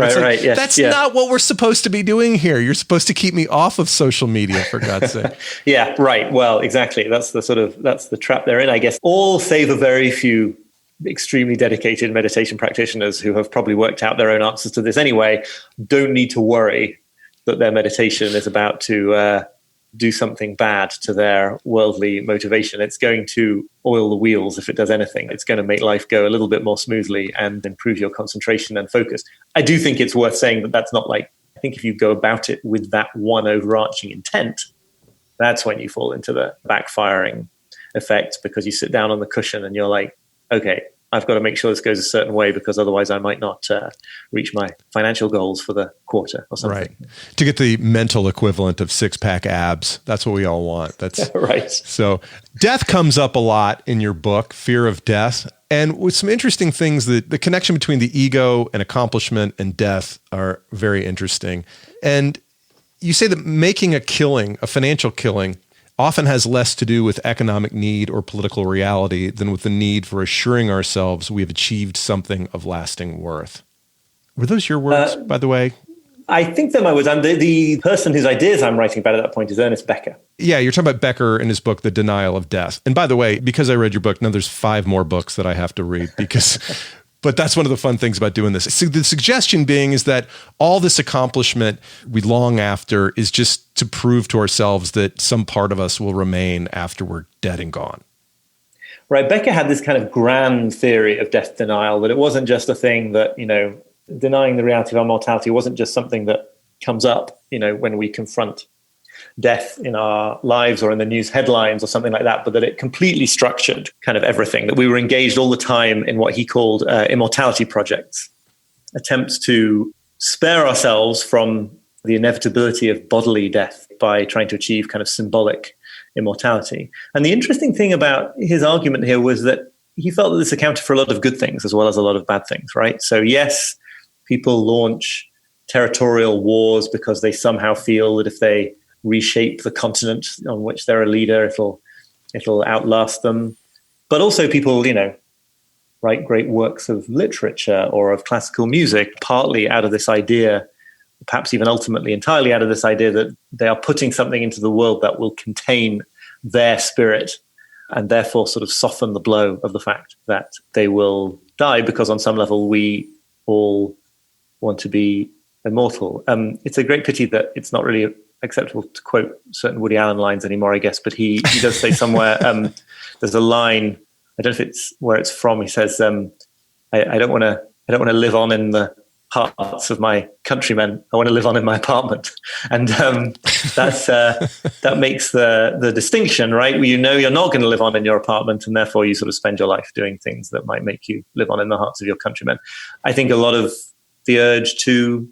Yes, that's not what we're supposed to be doing here. You're supposed to keep me off of social media, for God's sake. Yeah, right. Well, exactly. That's the trap they're in, I guess. All save a very few extremely dedicated meditation practitioners who have probably worked out their own answers to this anyway, don't need to worry that their meditation is about to do something bad to their worldly motivation. It's going to oil the wheels if it does anything. It's going to make life go a little bit more smoothly and improve your concentration and focus. I do think it's worth saying that that's not like, I think if you go about it with that one overarching intent, that's when you fall into the backfiring effect, because you sit down on the cushion and you're like, okay, I've got to make sure this goes a certain way, because otherwise I might not reach my financial goals for the quarter or something. Right. To get the mental equivalent of six-pack abs. That's what we all want. That's right. So death comes up a lot in your book, Fear of Death. And with some interesting things, the connection between the ego and accomplishment and death are very interesting. And you say that making a killing, a financial killing, often has less to do with economic need or political reality than with the need for assuring ourselves we have achieved something of lasting worth. Were those your words, by the way? I think they're my words. The person whose ideas I'm writing about at that point is Ernest Becker. Yeah, you're talking about Becker in his book, The Denial of Death. And by the way, because I read your book, now there's 5 more books that I have to read because... But that's one of the fun things about doing this. So the suggestion being is that all this accomplishment we long after is just to prove to ourselves that some part of us will remain after we're dead and gone. Right. Becker had this kind of grand theory of death denial, that it wasn't just a thing that, denying the reality of our mortality wasn't just something that comes up, when we confront death in our lives or in the news headlines or something like that, but that it completely structured kind of everything, that we were engaged all the time in what he called immortality projects, attempts to spare ourselves from the inevitability of bodily death by trying to achieve kind of symbolic immortality. And the interesting thing about his argument here was that he felt that this accounted for a lot of good things as well as a lot of bad things, right? So yes, people launch territorial wars because they somehow feel that if they reshape the continent on which they're a leader, it'll outlast them. But also people, write great works of literature or of classical music, partly out of this idea, perhaps even ultimately entirely out of this idea that they are putting something into the world that will contain their spirit and therefore sort of soften the blow of the fact that they will die, because on some level we all want to be immortal. It's a great pity that it's not really acceptable to quote certain Woody Allen lines anymore, I guess, but he does say somewhere, there's a line, I don't know if it's where it's from, he says, I don't want to live on in the hearts of my countrymen. I want to live on in my apartment. And that makes the distinction, right? Well, you're not going to live on in your apartment, and therefore you sort of spend your life doing things that might make you live on in the hearts of your countrymen. I think a lot of the urge to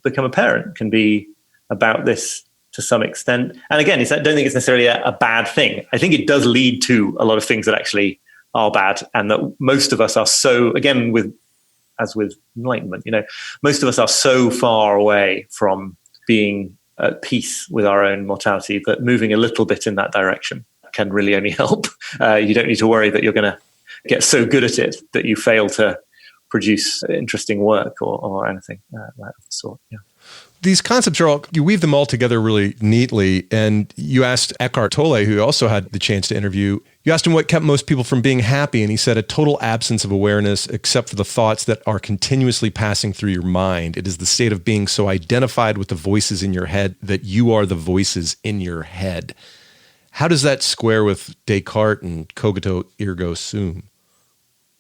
become a parent can be about this to some extent. And again, I don't think it's necessarily a bad thing. I think it does lead to a lot of things that actually are bad, and that most of us are so, again, as with enlightenment, most of us are so far away from being at peace with our own mortality that moving a little bit in that direction can really only help. You don't need to worry that you're going to get so good at it that you fail to produce interesting work or anything like that sort. Yeah. These concepts you weave them all together really neatly. And you asked Eckhart Tolle, who also had the chance to interview, you asked him what kept most people from being happy. And he said, a total absence of awareness, except for the thoughts that are continuously passing through your mind. It is the state of being so identified with the voices in your head that you are the voices in your head. How does that square with Descartes and cogito ergo sum?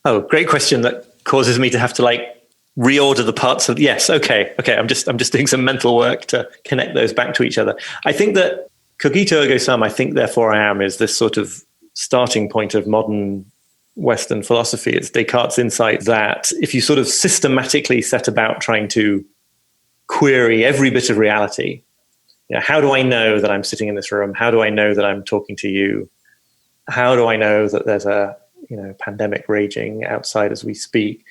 Oh, great question that causes me to have to reorder the parts of, yes, okay. I'm just doing some mental work to connect those back to each other. I think that cogito ergo sum, I think therefore I am, is this sort of starting point of modern Western philosophy. It's Descartes' insight that if you sort of systematically set about trying to query every bit of reality, how do I know that I'm sitting in this room? How do I know that I'm talking to you? How do I know that there's a pandemic raging outside as we speak?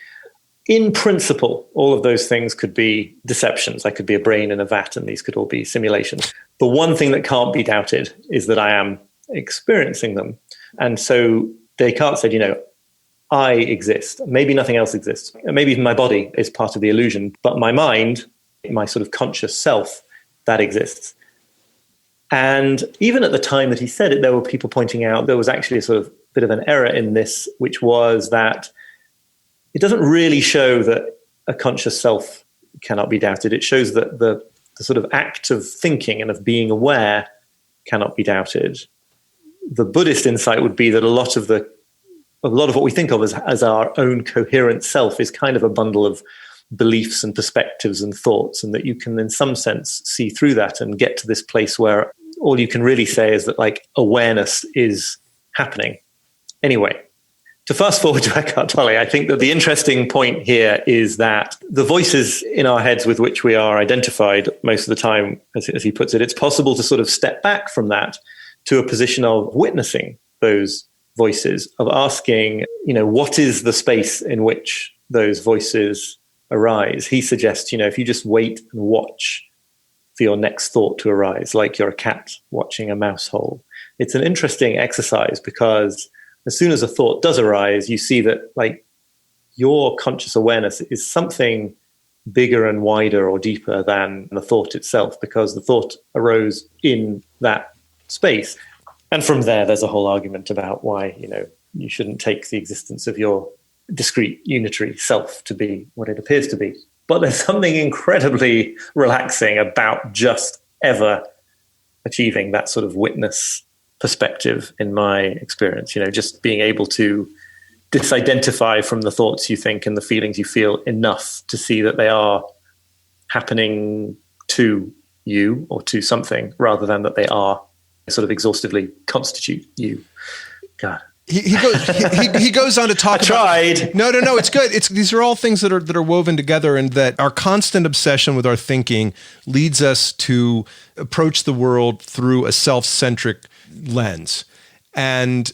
In principle, all of those things could be deceptions. I could be a brain in a vat, and these could all be simulations. The one thing that can't be doubted is that I am experiencing them. And so Descartes said, I exist. Maybe nothing else exists. Maybe even my body is part of the illusion, but my mind, my sort of conscious self, that exists. And even at the time that he said it, there were people pointing out there was actually a sort of bit of an error in this, which was that it doesn't really show that a conscious self cannot be doubted. It shows that the sort of act of thinking and of being aware cannot be doubted. The Buddhist insight would be that a lot of what we think of as our own coherent self is kind of a bundle of beliefs and perspectives and thoughts, and that you can in some sense see through that and get to this place where all you can really say is that awareness is happening. Anyway, to fast forward to Eckhart Tolle, I think that the interesting point here is that the voices in our heads with which we are identified most of the time, as he puts it, it's possible to sort of step back from that to a position of witnessing those voices, of asking, what is the space in which those voices arise? He suggests, if you just wait and watch for your next thought to arise, like you're a cat watching a mouse hole. It's an interesting exercise because as soon as a thought does arise, you see that your conscious awareness is something bigger and wider or deeper than the thought itself, because the thought arose in that space. And from there's a whole argument about why, you shouldn't take the existence of your discrete unitary self to be what it appears to be. But there's something incredibly relaxing about just ever achieving that sort of witness perspective in my experience, just being able to disidentify from the thoughts you think and the feelings you feel enough to see that they are happening to you or to something rather than that they are sort of exhaustively constitute you. God. He goes on to talk I tried. about... No, it's good. These are all things that are woven together, and that our constant obsession with our thinking leads us to approach the world through a self-centric lens. And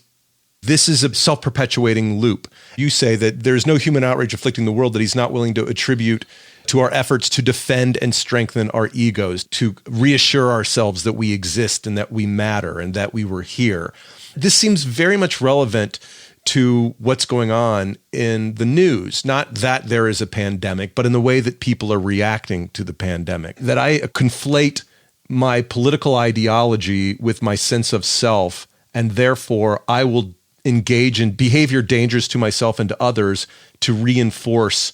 this is a self-perpetuating loop. You say that there's no human outrage afflicting the world that he's not willing to attribute to our efforts to defend and strengthen our egos, to reassure ourselves that we exist and that we matter and that we were here. This seems very much relevant to what's going on in the news. Not that there is a pandemic, but in the way that people are reacting to the pandemic. That I conflate my political ideology with my sense of self, and therefore I will engage in behavior dangerous to myself and to others to reinforce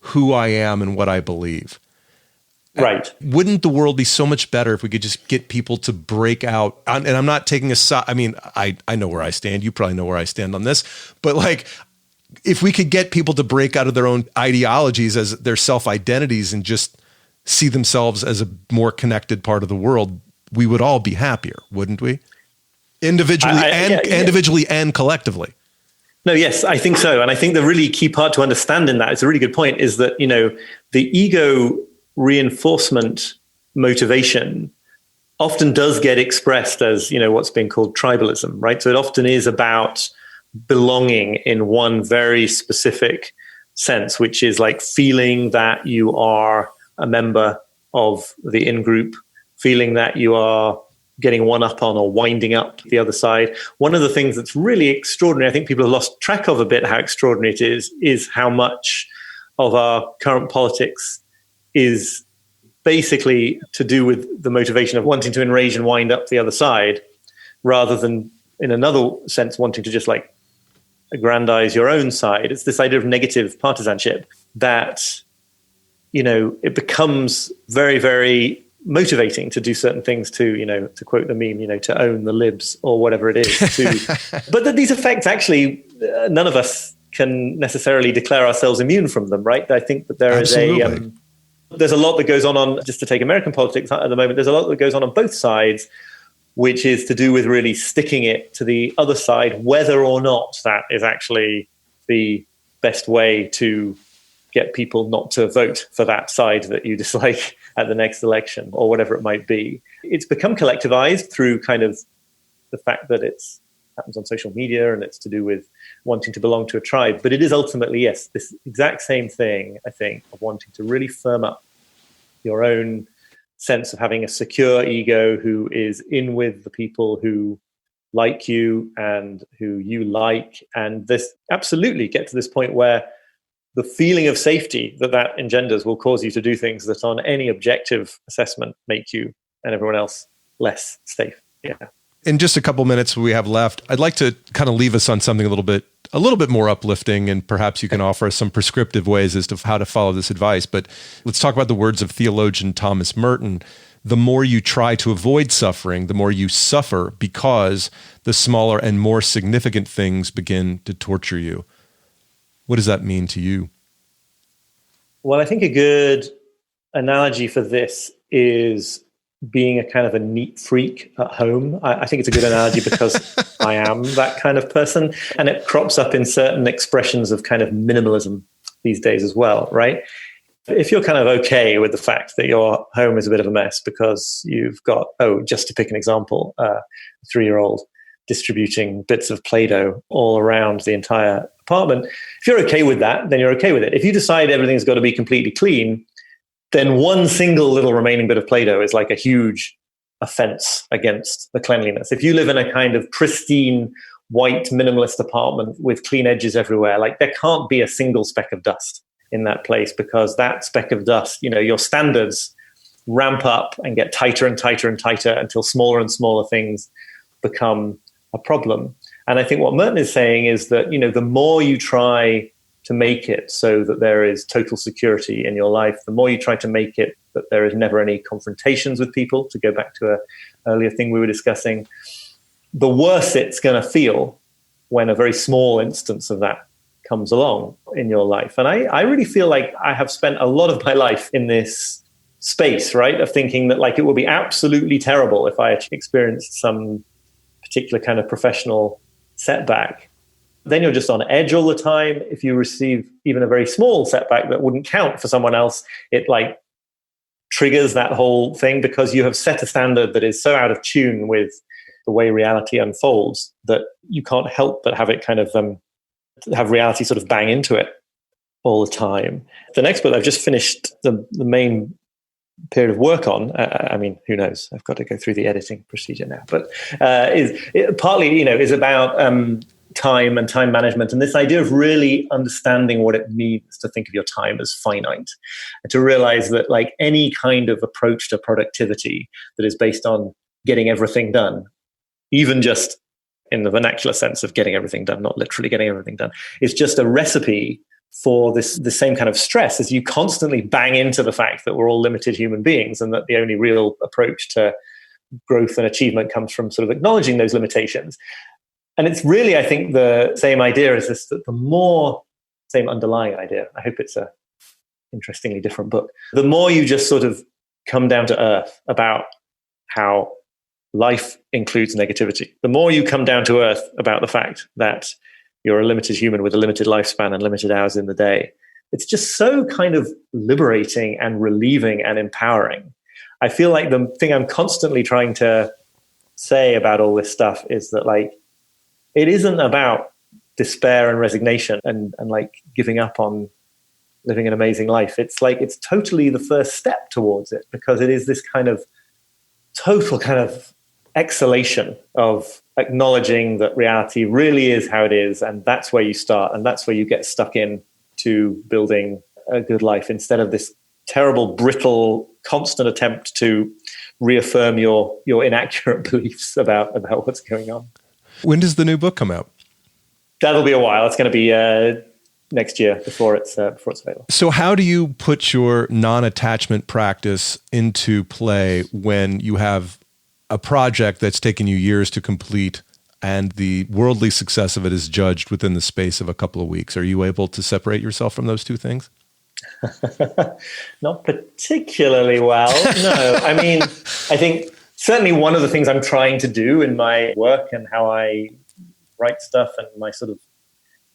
who I am and what I believe. Right. Wouldn't the world be so much better if we could just get people to break out? And I'm not taking a side. I mean, I know where I stand. You probably know where I stand on this. But like, if we could get people to break out of their own ideologies as their self-identities and just see themselves as a more connected part of the world, we would all be happier, wouldn't we? Individually and collectively. No, yes, I think so. And I think the really key part to understand in that, it's a really good point, is that, the ego reinforcement motivation often does get expressed as, what's being called tribalism, right? So it often is about belonging in one very specific sense, which is like feeling that you are a member of the in-group, feeling that you are getting one up on or winding up the other side. One of the things that's really extraordinary, I think people have lost track of a bit how extraordinary it is how much of our current politics is basically to do with the motivation of wanting to enrage and wind up the other side, rather than, in another sense, wanting to just like aggrandize your own side. It's this idea of negative partisanship that, it becomes very, very motivating to do certain things to quote the meme, to own the libs or whatever it is. But that these effects actually, none of us can necessarily declare ourselves immune from them, right? I think that there Absolutely. there's a lot that goes on, just to take American politics at the moment, there's a lot that goes on both sides, which is to do with really sticking it to the other side, whether or not that is actually the best way to get people not to vote for that side that you dislike at the next election or whatever it might be. It's become collectivized through kind of the fact that it happens on social media and it's to do with wanting to belong to a tribe. But it is ultimately, yes, this exact same thing, I think, of wanting to really firm up your own sense of having a secure ego who is in with the people who like you and who you like. And this absolutely get to this point where the feeling of safety that engenders will cause you to do things that on any objective assessment make you and everyone else less safe. Yeah. In just a couple minutes we have left, I'd like to kind of leave us on something a little bit more uplifting, and perhaps you can offer us some prescriptive ways as to how to follow this advice. But let's talk about the words of theologian Thomas Merton. The more you try to avoid suffering, the more you suffer, because the smaller and more significant things begin to torture you. What does that mean to you? Well, I think a good analogy for this is being a kind of a neat freak at home. I think it's a good analogy because I am that kind of person. And it crops up in certain expressions of kind of minimalism these days as well, right? If you're kind of okay with the fact that your home is a bit of a mess because you've got, just to pick an example, a 3-year-old distributing bits of Play-Doh all around the entire apartment. If you're okay with that, then you're okay with it. If you decide everything's got to be completely clean, then one single little remaining bit of Play-Doh is like a huge offense against the cleanliness. If you live in a kind of pristine, white, minimalist apartment with clean edges everywhere, like there can't be a single speck of dust in that place, because that speck of dust, your standards ramp up and get tighter and tighter and tighter until smaller and smaller things become a problem. And I think what Merton is saying is that, the more you try to make it so that there is total security in your life, the more you try to make it that there is never any confrontations with people, to go back to an earlier thing we were discussing, the worse it's going to feel when a very small instance of that comes along in your life. And I really feel like I have spent a lot of my life in this space, right? Of thinking that like it will be absolutely terrible if I experienced some particular kind of professional setback. Then you're just on edge all the time. If you receive even a very small setback that wouldn't count for someone else, it like triggers that whole thing because you have set a standard that is so out of tune with the way reality unfolds that you can't help but have it kind of have reality sort of bang into it all the time. The next book I've just finished the main period of work on, I mean, who knows? I've got to go through the editing procedure now, but partly, is about time and time management, and this idea of really understanding what it means to think of your time as finite, and to realize that like any kind of approach to productivity that is based on getting everything done, even just in the vernacular sense of getting everything done, not literally getting everything done, is just a recipe for the same kind of stress as you constantly bang into the fact that we're all limited human beings and that the only real approach to growth and achievement comes from sort of acknowledging those limitations. And it's really, I think, the same idea as this, that the more, same underlying idea, I hope it's a interestingly different book, the more you just sort of come down to earth about how life includes negativity, the more you come down to earth about the fact that you're a limited human with a limited lifespan and limited hours in the day, it's just so kind of liberating and relieving and empowering. I feel like the thing I'm constantly trying to say about all this stuff is that like, it isn't about despair and resignation and like giving up on living an amazing life. It's like, it's totally the first step towards it because it is this kind of total kind of exhalation of acknowledging that reality really is how it is. And that's where you start. And that's where you get stuck in to building a good life instead of this terrible, brittle, constant attempt to reaffirm your inaccurate beliefs about what's going on. When does the new book come out? That'll be a while. It's going to be next year before it's available. So how do you put your non-attachment practice into play when you have a project that's taken you years to complete and the worldly success of it is judged within the space of a couple of weeks? Are you able to separate yourself from those two things? Not particularly well, no. I mean, I think certainly one of the things I'm trying to do in my work and how I write stuff and my sort of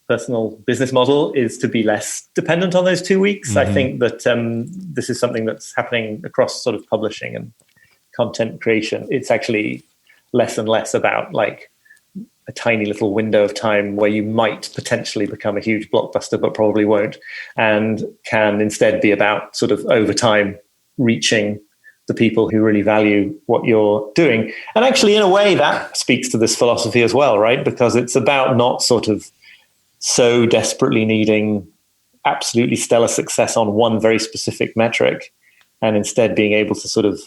personal business model is to be less dependent on those 2 weeks. Mm-hmm. I think that this is something that's happening across sort of publishing and content creation. It's actually less and less about like a tiny little window of time where you might potentially become a huge blockbuster, but probably won't, and can instead be about sort of over time reaching the people who really value what you're doing. And actually, in a way, that speaks to this philosophy as well, right? Because it's about not sort of so desperately needing absolutely stellar success on one very specific metric, and instead being able to sort of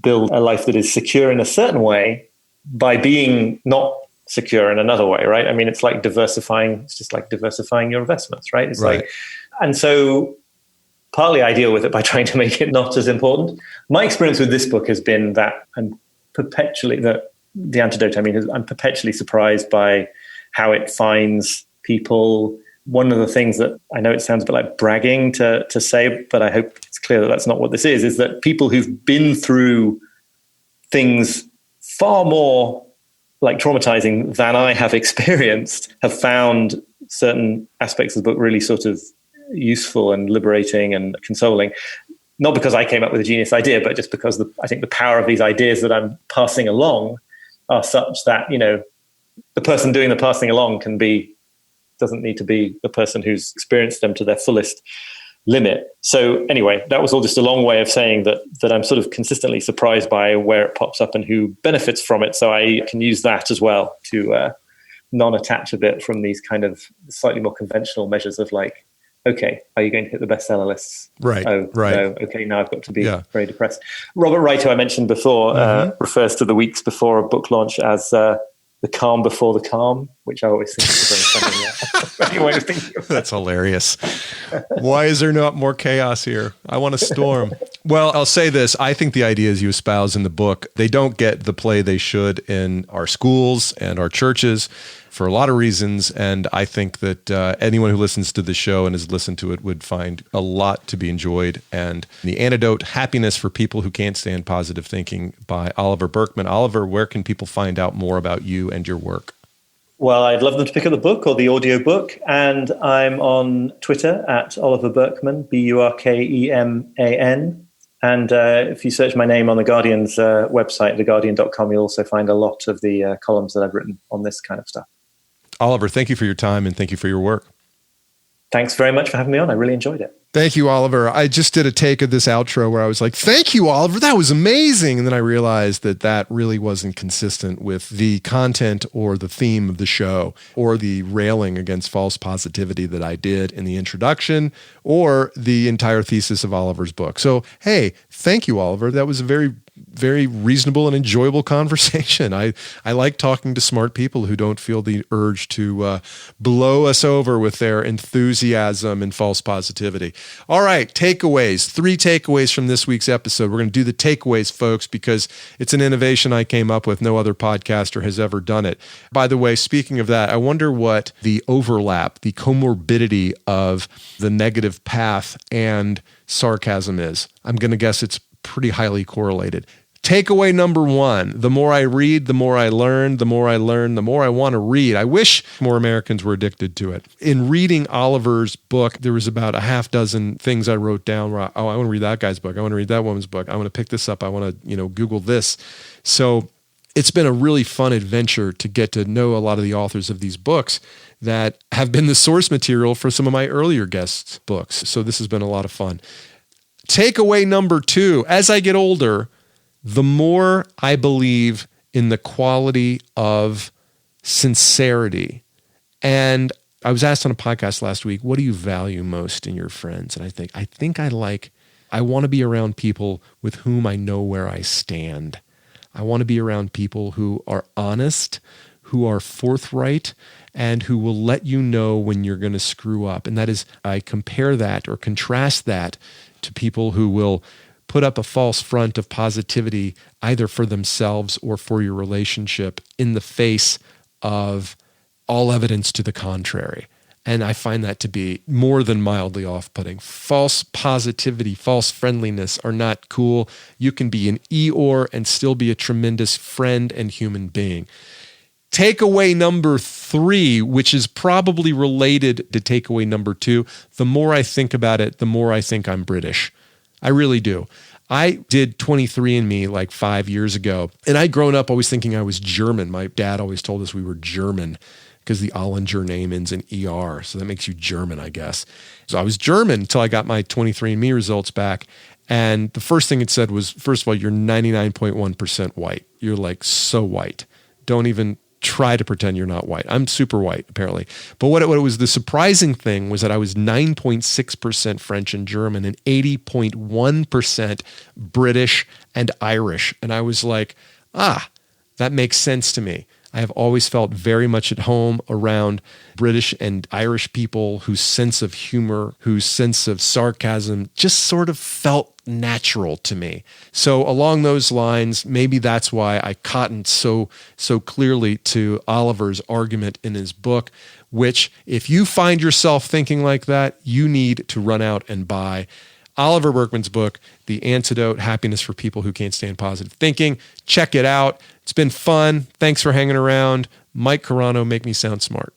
build a life that is secure in a certain way by being not secure in another way, right? I mean, it's like diversifying. It's just like diversifying your investments, right? It's right. Like, and so partly I deal with it by trying to make it not as important. My experience with this book has been that I'm perpetually, the antidote, I mean, I'm perpetually surprised by how it finds people. One of the things that I know it sounds a bit like bragging to say, but I hope it's clear that that's not what this is that people who've been through things far more like traumatizing than I have experienced have found certain aspects of the book really sort of useful and liberating and consoling. Not because I came up with a genius idea, but just because I think the power of these ideas that I'm passing along are such that, the person doing the passing along doesn't need to be the person who's experienced them to their fullest limit. So anyway, that was all just a long way of saying that I'm sort of consistently surprised by where it pops up and who benefits from it. So I can use that as well to non-attach a bit from these kind of slightly more conventional measures of like, okay, are you going to hit the bestseller lists? Right. Oh, right. No. Okay, now I've got to be very depressed. Robert Wright, who I mentioned before, refers to the weeks before a book launch as the calm before the calm, which I always think is a very funny way of thinking of that. That's hilarious. Why is there not more chaos here? I want a storm. Well, I'll say this. I think the ideas you espouse in the book, they don't get the play they should in our schools and our churches for a lot of reasons. And I think that anyone who listens to the show and has listened to it would find a lot to be enjoyed. And The Antidote, Happiness for People Who Can't Stand Positive Thinking by Oliver Burkeman. Oliver, where can people find out more about you and your work? Well, I'd love them to pick up the book or the audio book. And I'm on Twitter at Oliver Burkeman, Burkeman. And if you search my name on The Guardian's website, theguardian.com, you'll also find a lot of the columns that I've written on this kind of stuff. Oliver, thank you for your time and thank you for your work. Thanks very much for having me on. I really enjoyed it. Thank you, Oliver. I just did a take of this outro where I was like, thank you, Oliver. That was amazing. And then I realized that that really wasn't consistent with the content or the theme of the show or the railing against false positivity that I did in the introduction or the entire thesis of Oliver's book. So, hey, thank you, Oliver. That was a very reasonable and enjoyable conversation. I like talking to smart people who don't feel the urge to blow us over with their enthusiasm and false positivity. All right, takeaways. 3 takeaways from this week's episode. We're going to do the takeaways, folks, because it's an innovation I came up with. No other podcaster has ever done it. By the way, speaking of that, I wonder what the overlap, the comorbidity of the negative path and sarcasm is. I'm going to guess it's pretty highly correlated. Takeaway number 1, the more I read, the more I learn, the more I learn, the more I want to read. I wish more Americans were addicted to it. In reading Oliver's book, there was about a half dozen things I wrote down where, I want to read that guy's book. I want to read that woman's book. I want to pick this up. I want to, Google this. So it's been a really fun adventure to get to know a lot of the authors of these books that have been the source material for some of my earlier guests' books. So this has been a lot of fun. Takeaway number 2, as I get older, the more I believe in the quality of sincerity. And I was asked on a podcast last week, what do you value most in your friends? And I think I want to be around people with whom I know where I stand. I want to be around people who are honest, who are forthright, and who will let you know when you're going to screw up. And that is, I compare that or contrast that to people who will put up a false front of positivity either for themselves or for your relationship in the face of all evidence to the contrary. And I find that to be more than mildly off-putting. False positivity, false friendliness are not cool. You can be an Eeyore and still be a tremendous friend and human being. Takeaway number 3, which is probably related to takeaway number 2, the more I think about it, the more I think I'm British. I really do. I did 23andMe like 5 years ago, and I'd grown up always thinking I was German. My dad always told us we were German because the Ollinger name ends in ER, so that makes you German, I guess. So I was German until I got my 23andMe results back, and the first thing it said was, first of all, you're 99.1% white. You're like so white. Don't even try to pretend you're not white. I'm super white, apparently. But what it was, the surprising thing was that I was 9.6% French and German and 80.1% British and Irish. And I was like, that makes sense to me. I have always felt very much at home around British and Irish people whose sense of humor, whose sense of sarcasm just sort of felt natural to me. So along those lines, maybe that's why I cottoned so clearly to Oliver's argument in his book, which if you find yourself thinking like that, you need to run out and buy Oliver Burkeman's book, The Antidote, Happiness for People Who Can't Stand Positive Thinking. Check it out. It's been fun. Thanks for hanging around. Mike Carano, make me sound smart.